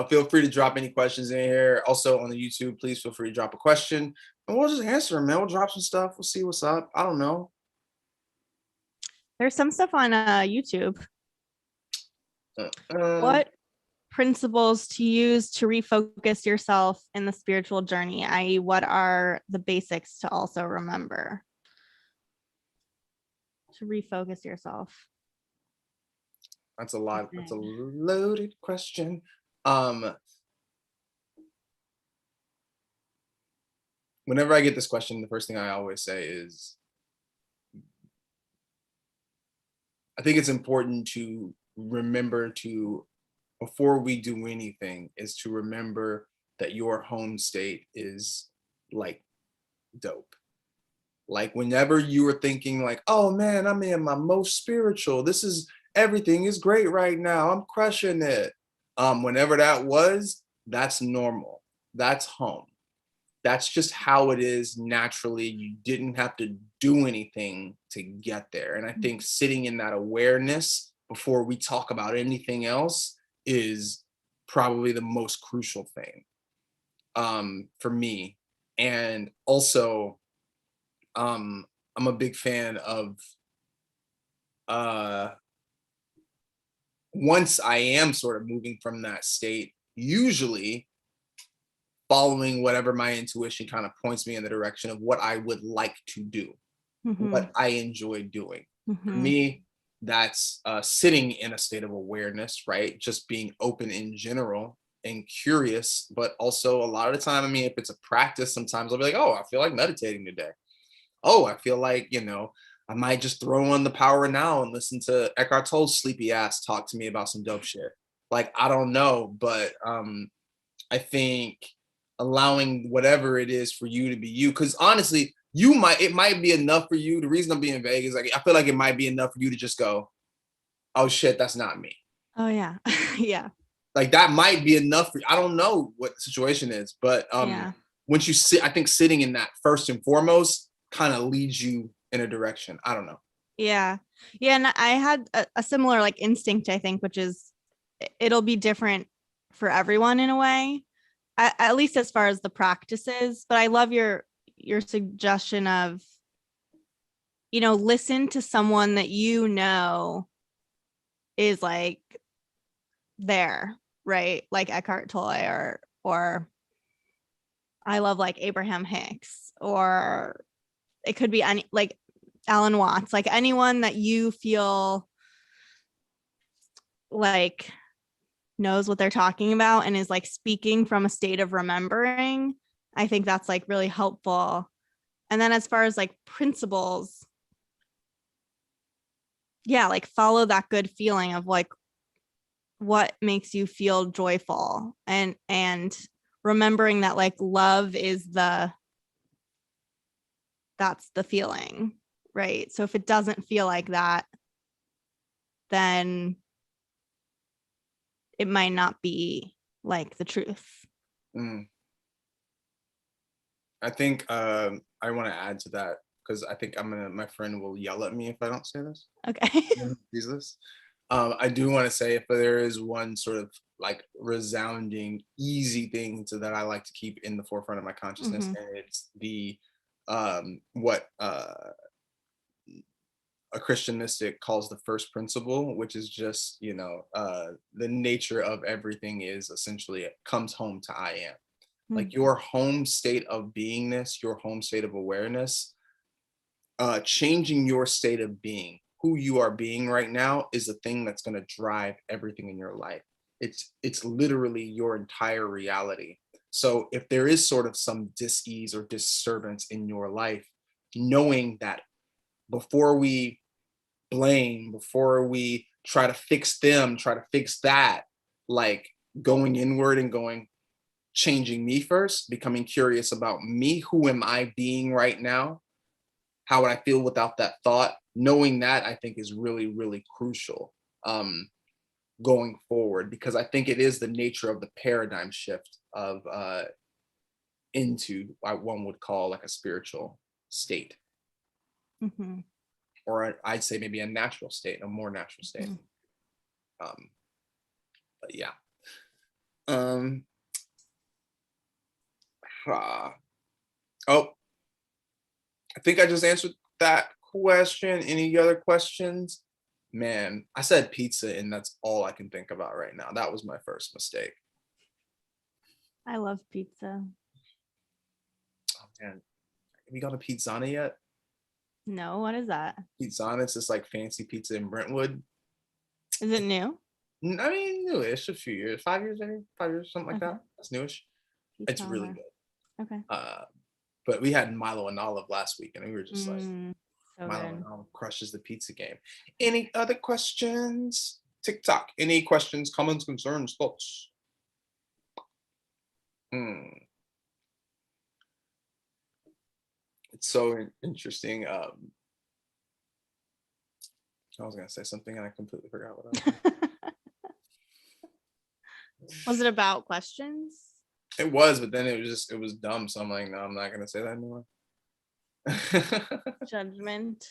Feel free to drop any questions in here. Also on the YouTube, please feel free to drop a question and we'll just answer them, man. We'll drop some stuff. We'll see what's up. I don't know. There's some stuff on YouTube. What principles to use to refocus yourself in the spiritual journey, i.e., what are the basics to also remember to refocus yourself? That's a lot. That's a loaded question. Whenever I get this question, the first thing I always say is, I think it's important to remember to, before we do anything, is to remember that your home state is like dope. Like whenever you were thinking like, oh man, I'm in my most spiritual, this is, everything is great right now, I'm crushing it. Whenever that was, that's normal. That's home. That's just how it is naturally. You didn't have to do anything to get there. And I think sitting in that awareness before we talk about anything else is probably the most crucial thing, for me. And also, I'm a big fan of, once I am sort of moving from that state, usually following whatever my intuition kind of points me in the direction of what I would like to do, what I enjoy doing. For me, that's sitting in a state of awareness, right? Just being open in general and curious, but also a lot of the time, I mean, if it's a practice, sometimes I'll be like, oh, I feel like meditating today. Oh, I feel like, you know, I might just throw on the Power Now and listen to Eckhart Tolle's sleepy ass talk to me about some dope shit. Like, I don't know, but I think allowing whatever it is for you to be you, because honestly, it might be enough for you. The reason I'm being vague is like, I feel like it might be enough for you to just go, oh shit, that's not me. Oh yeah. Yeah. Like that might be enough for you. I don't know what the situation is, but once you sit, I think sitting in that first and foremost kind of leads you in a direction. I don't know. Yeah. And I had a similar like instinct, I think, which is it'll be different for everyone in a way, at least as far as the practices. But I love your suggestion of, you know, listen to someone that you know is like there, right? Like Eckhart Tolle or I love like Abraham Hicks, or it could be any, like Alan Watts, like anyone that you feel like knows what they're talking about and is like speaking from a state of remembering. I think that's like really helpful. And then as far as like principles, yeah, like follow that good feeling of like what makes you feel joyful, and remembering that like love is that's the feeling, right? So if it doesn't feel like that, then it might not be like the truth. I think I want to add to that because I think my friend will yell at me if I don't say this. Okay. Jesus. I do want to say if there is one sort of like resounding, easy thing that I like to keep in the forefront of my consciousness, Mhm. and it's the what a Christian mystic calls the first principle, which is just, the nature of everything is essentially it comes home to I am. Like Mm. your home state of beingness, your home state of awareness, changing your state of being, who you are being right now, is the thing that's going to drive everything in your life. It's literally your entire reality. So if there is sort of some dis-ease or disturbance in your life, knowing that before we blame, before we try to fix them, try to fix that, like going inward and going, changing me first, becoming curious about me, who am I being right now? How would I feel without that thought? Knowing that, I think, is really, really crucial going forward, because I think it is the nature of the paradigm shift of into what one would call like a spiritual state, Mhm. or I'd say maybe a natural state, a more natural state. Mhm. Um, but yeah. Um, oh, I think I just answered that question. Any other questions? Man, I said pizza, and that's all I can think about right now. That was my first mistake. I love pizza. Oh man, have you got a pizzana yet? No, what is that? Pizzana, it's this like fancy pizza in Brentwood. Is it new? I mean, newish, a few years, 5 years, maybe 5 years, something like Okay. that. It's newish. It's really Pizza. good. Okay. But we had Milo and Olive last week, and we were just like, So Milo and good. Olive crushes the pizza game. Any other questions? TikTok. Any questions, comments, concerns, thoughts? Hmm. It's so interesting. I was gonna say something and I completely forgot what I was. Was it about questions? It was, but then it was dumb. So I'm like, no, I'm not gonna say that anymore. Judgment.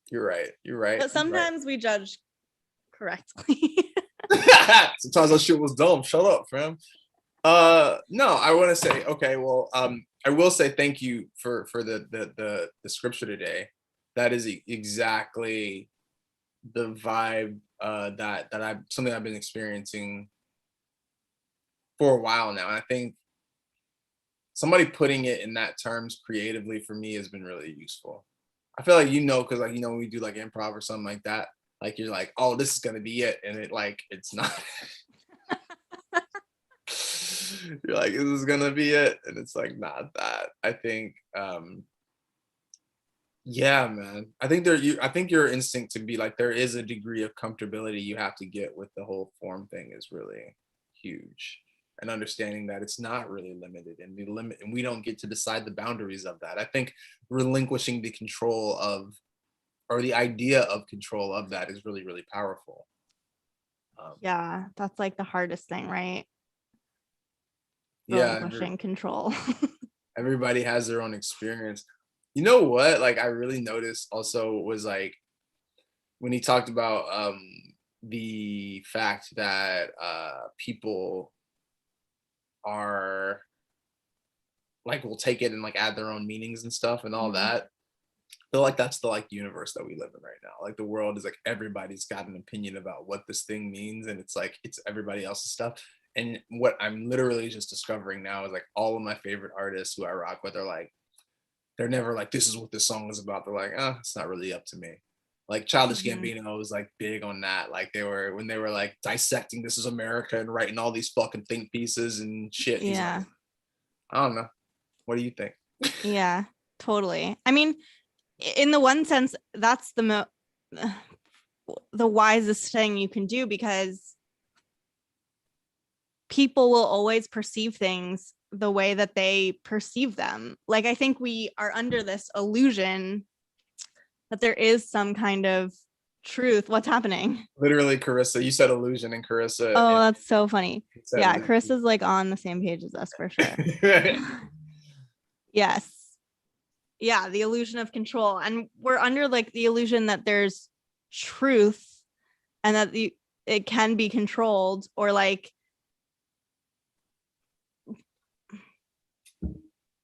You're right. You're right. But You're right. sometimes we judge correctly. Sometimes that shit was dumb. Shut up, fam. No, I want to say, okay, well, I will say thank you for the scripture today. That is exactly the vibe that I something I've been experiencing for a while now. And I think somebody putting it in that terms creatively for me has been really useful. I feel like, because like, when we do like improv or something like that, like you're like, oh, this is gonna be it, and it like it's not. You're like, this is gonna be it, and it's like not that. I think yeah, man. I think your instinct to be like, there is a degree of comfortability you have to get with the whole form thing is really huge. And understanding that it's not really limited, and we don't get to decide the boundaries of that. I think relinquishing the control of, or the idea of control of, that is really, really powerful. Yeah, that's like the hardest thing, right? Yeah, Relinquishing control. everybody has their own experience. You know what? Like I really noticed also was like when he talked about the fact that people are like will take it and like add their own meanings and stuff and all that. I feel like that's the like universe that we live in right now. Like the world is like everybody's got an opinion about what this thing means, and it's like it's everybody else's stuff. And what I'm literally just discovering now is like all of my favorite artists who I rock with are like, they're never like, this is what this song is about. They're like, it's not really up to me. Like Childish Gambino was like big on that. Like when they were like dissecting This Is America and writing all these fucking think pieces and shit. He's Yeah. like, I don't know. What do you think? Yeah, totally. I mean, in the one sense, that's the wisest thing you can do, because people will always perceive things the way that they perceive them. Like, I think we are under this illusion that there is some kind of truth. What's happening? Literally, Carissa. You said illusion, and Carissa. Oh, And that's so funny. Yeah, illusion. Chris is like on the same page as us for sure. Yes. Yeah, the illusion of control. And we're under like the illusion that there's truth and that it can be controlled, or like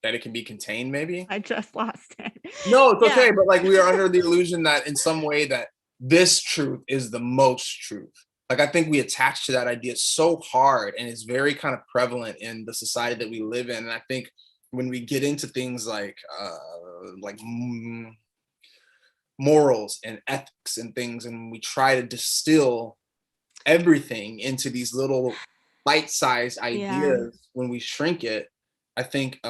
that it can be contained, maybe. I just lost it. No, it's okay. Yeah. But like, we are under the illusion that in some way that this truth is the most truth. Like, I think we attach to that idea so hard, and it's very kind of prevalent in the society that we live in. And I think when we get into things like morals and ethics and things, and we try to distill everything into these little bite-sized Yeah. ideas, when we shrink it, I think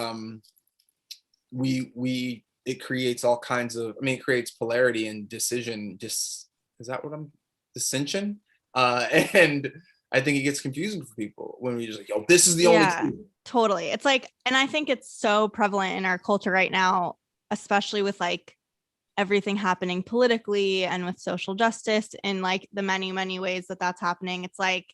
we it creates all kinds of, I mean, it creates polarity and is that what I'm dissension? And I think it gets confusing for people when we just like, yo, this is the only Yeah, truth. totally. It's like, and I think it's so prevalent in our culture right now, especially with like everything happening politically and with social justice and like the many, many ways that that's happening. It's like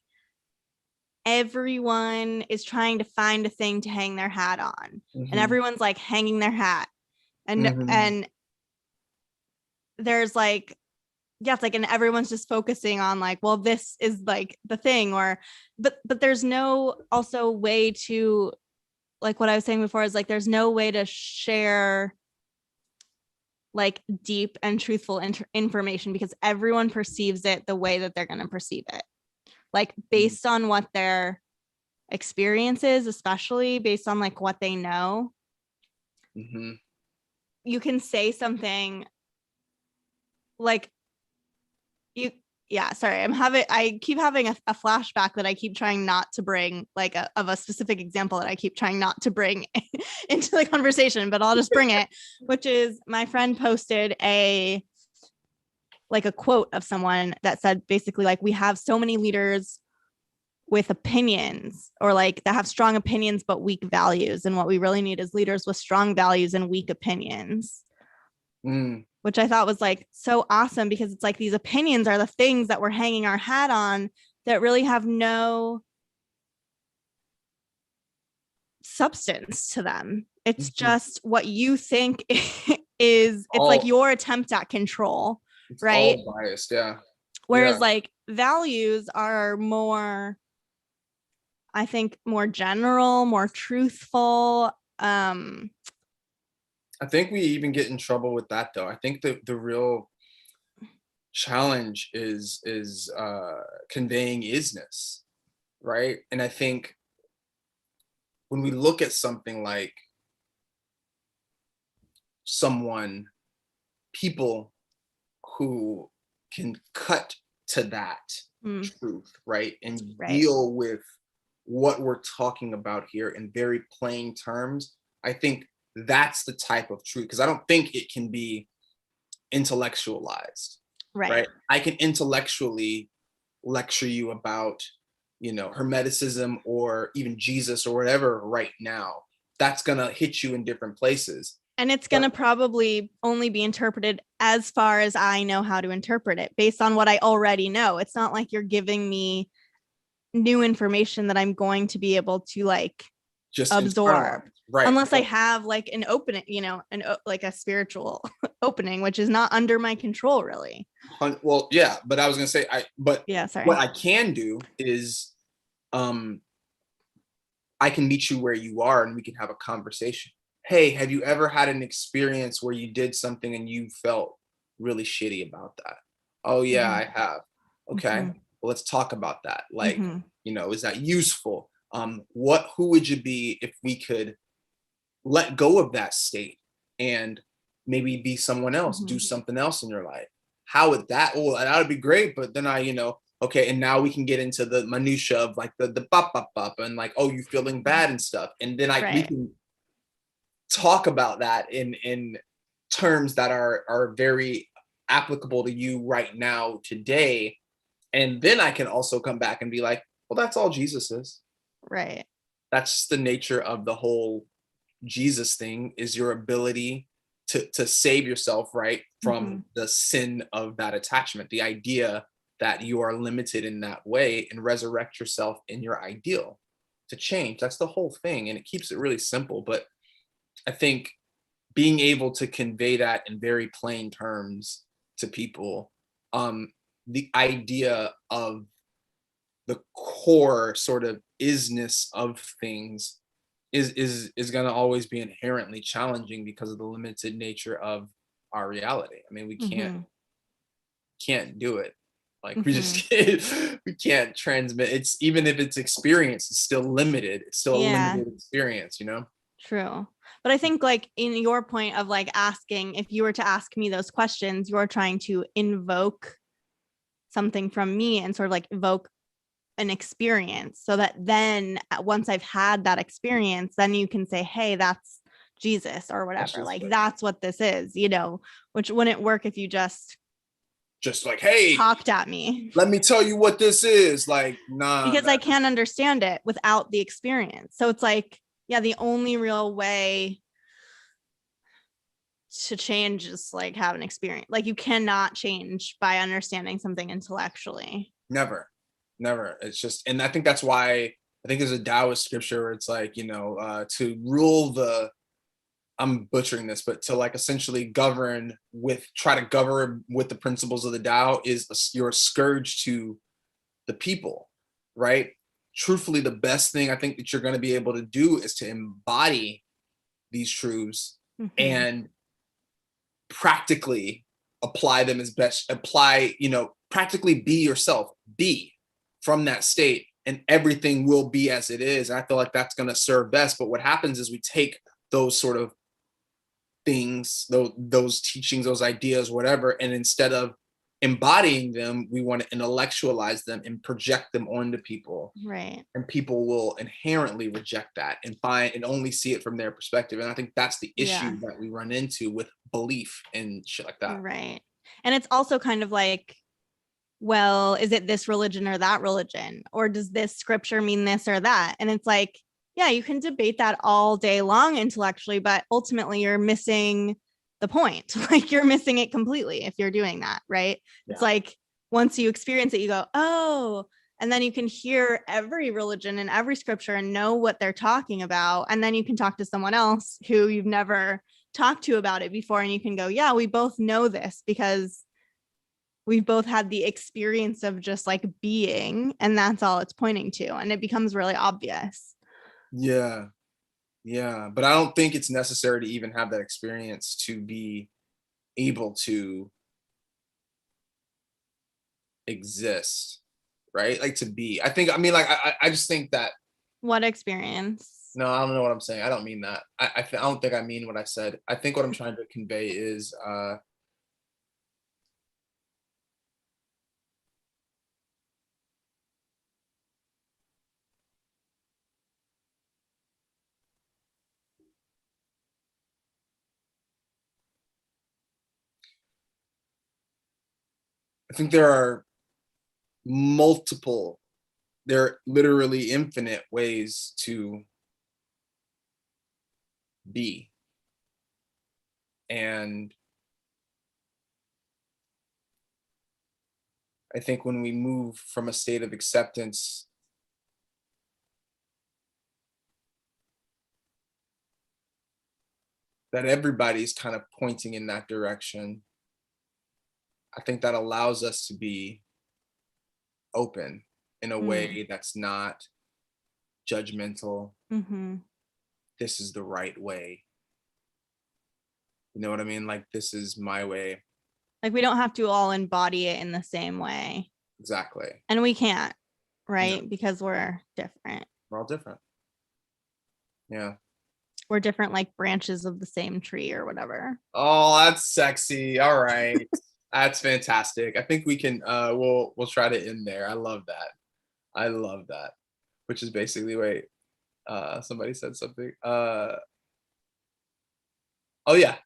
everyone is trying to find a thing to hang their hat on, and Mhm, everyone's like hanging their hat. And mhm, there's like, yeah, it's like, and everyone's just focusing on like, well, this is like the thing, or but there's no also way to, like what I was saying before, is like there's no way to share like deep and truthful information, because everyone perceives it the way that they're going to perceive it, like based on what their experience is, especially based on like what they know. mhm. You can say something like, you, yeah, sorry, I keep having a flashback that I keep trying not to bring, like of a specific example that I keep trying not to bring into the conversation, but I'll just bring it, which is my friend posted a quote of someone that said basically like, we have so many leaders with opinions, or like that have strong opinions but weak values, and what we really need is leaders with strong values and weak opinions. Mm. Which I thought was like so awesome, because it's like these opinions are the things that we're hanging our hat on that really have no substance to them. It's Mhm. just what you think is, it's like All your attempt at control, it's right? all biased, yeah. Whereas Yeah. like values are more, I think, more general, more truthful. I think we even get in trouble with that though. I think the real challenge is conveying isness, right? And I think when we look at something like someone, people who can cut to that mm, truth, right? And right. deal with what we're talking about here in very plain terms, I think that's the type of truth, because I don't think it can be intellectualized, Right. right? I can intellectually lecture you about, Hermeticism or even Jesus or whatever right now. That's going to hit you in different places. And it's going But to probably only be interpreted as far as I know how to interpret it, based on what I already know. It's not like you're giving me new information that I'm going to be able to like just absorb, internalize, right? unless I have like an opening, like a spiritual opening, which is not under my control really. Well, yeah, but I was gonna say, but Yeah, what sorry. I can do is, um, I can meet you where you are and we can have a conversation. Hey, have you ever had an experience where you did something and you felt really shitty about that? Oh yeah, Mm-hmm. I have. Okay, Mm-hmm. well, let's talk about that. Like, Mm-hmm. is that useful? Who would you be if we could let go of that state and maybe be someone else, Mm-hmm. do something else in your life? How would that? Well, that would be great. But then okay, and now we can get into the minutia of like the bop and like, oh, you feeling bad and stuff, and then we Right. can talk about that in terms that are very applicable to you right now today, and then I can also come back and be like, well, that's all Jesus is. Right. That's the nature of the whole Jesus thing, is your ability to save yourself, right, Mm-hmm. from the sin of that attachment, the idea that you are limited in that way, and resurrect yourself in your ideal to change. That's the whole thing, and it keeps it really simple. But I think being able to convey that in very plain terms to people, um, the idea of the core sort of isness of things is going to always be inherently challenging because of the limited nature of our reality. I mean, we Mm-hmm. can't do it. Like we Mm-hmm. just can't, we can't transmit. It's even if it's experience, it's still limited. It's still a Yeah, limited experience, you know? true. But I think like in your point of like asking, if you were to ask me those questions, you're trying to invoke something from me and sort of like evoke an experience so that then once I've had that experience, then you can say, hey, that's Jesus or That's whatever. just Like like, that's what this is, which wouldn't work if you just like, hey, talked at me let me tell you what this is. Like, nah, because I can't understand it without the experience. So it's like, yeah, the only real way to change is like have an experience. Like you cannot change by understanding something intellectually. never, never. It's just, and I think that's why I think there's a Taoist scripture where it's like, to rule the, I'm butchering this, but to like essentially try to govern with the principles of the Tao you're a scourge to the people, right? Truthfully, the best thing I think that you're going to be able to do is to embody these truths Mm-hmm. and practically apply them practically be yourself, be from that state, and everything will be as it is. And I feel like that's going to serve best. But what happens is we take those sort of things, those teachings, those ideas, whatever, and instead of embodying them, we want to intellectualize them and project them onto people. Right. And people will inherently reject that and find and only see it from their perspective. And I think that's the Yeah. issue that we run into with belief and shit like that. Right. And it's also kind of like, well, is it this religion or that religion? Or does this scripture mean this or that? And it's like, yeah, you can debate that all day long intellectually, but ultimately you're missing the point. Like you're missing it completely if you're doing that, right? Yeah. It's like once you experience it, you go, oh, and then you can hear every religion and every scripture and know what they're talking about. And then you can talk to someone else who you've never talked to about it before. And you can go, yeah, we both know this because we've both had the experience of just like being, and that's all it's pointing to. And it becomes really obvious. Yeah. Yeah. But I don't think it's necessary to even have that experience to be able to exist, right? Like to be. I mean, like, I just think that, What experience? no, I don't know what I'm saying. I don't mean that. I don't think I mean what I said. I think what I'm trying to convey is, I think multiple, there are literally infinite ways to be. And I think when we move from a state of acceptance, that everybody's kind of pointing in that direction, I think that allows us to be open in a way that's not judgmental. Mm-hmm. This is the right way. You know what I mean? Like, this is my way. Like we don't have to all embody it in the same way. Exactly. And we can't, right? No. Because we're different. We're all different. Yeah. We're different like branches of the same tree or whatever. Oh, that's sexy. All right. That's fantastic. I think we can we'll try to end there. I love that. I love that. Which is basically, wait, somebody said something. Oh yeah.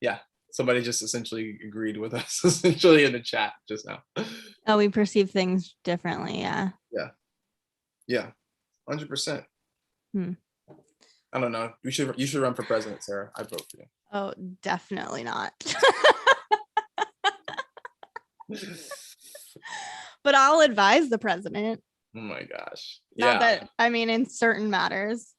Yeah. Somebody just essentially agreed with us essentially in the chat just now. Oh, we perceive things differently. Yeah. Yeah. Yeah. 100%. Hmm. I don't know. You should run for president, Sarah. I'd vote for you. Oh, definitely not. But I'll advise the president. Oh my gosh. Not Yeah. that, I mean, in certain matters,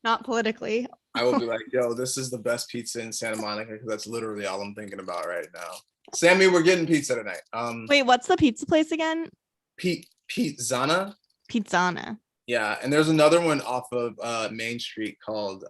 not politically. I will be like, yo, this is the best pizza in Santa Monica because that's literally all I'm thinking about right now. Sammy, we're getting pizza tonight. Wait, what's the pizza place again? Pete Zana. Pizzana. Yeah, and there's another one off of Main Street called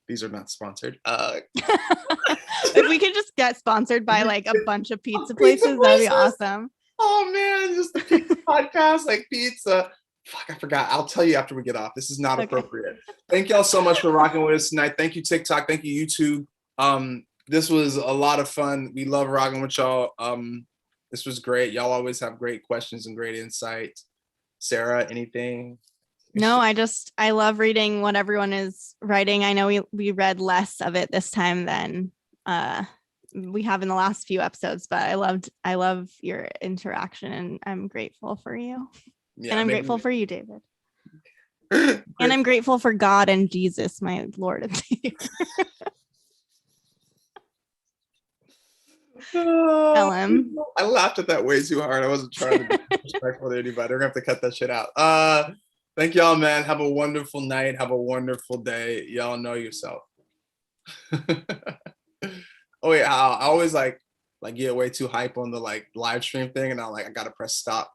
these are not sponsored. If we could just get sponsored by like a bunch of pizza places, that'd be awesome. Oh man, just the pizza podcast, like pizza. Fuck, I forgot. I'll tell you after we get off. This is not appropriate. Thank y'all so much for rocking with us tonight. Thank you, TikTok. Thank you, YouTube. This was a lot of fun. We love rocking with y'all. This was great. Y'all always have great questions and great insight. Sarah, anything? No, I love reading what everyone is writing. I know we read less of it this time than we have in the last few episodes, but I love your interaction, and I'm grateful for you. Yeah, and I'm grateful for you, David. And I'm grateful for God and Jesus, my Lord and Savior. Ellen. I laughed at that way too hard. I wasn't trying to be disrespectful to anybody. We're gonna have to cut that shit out. Thank y'all, man. Have a wonderful night. Have a wonderful day. Y'all know yourself. Oh yeah, I always like get way too hype on the like live stream thing, and I gotta press stop.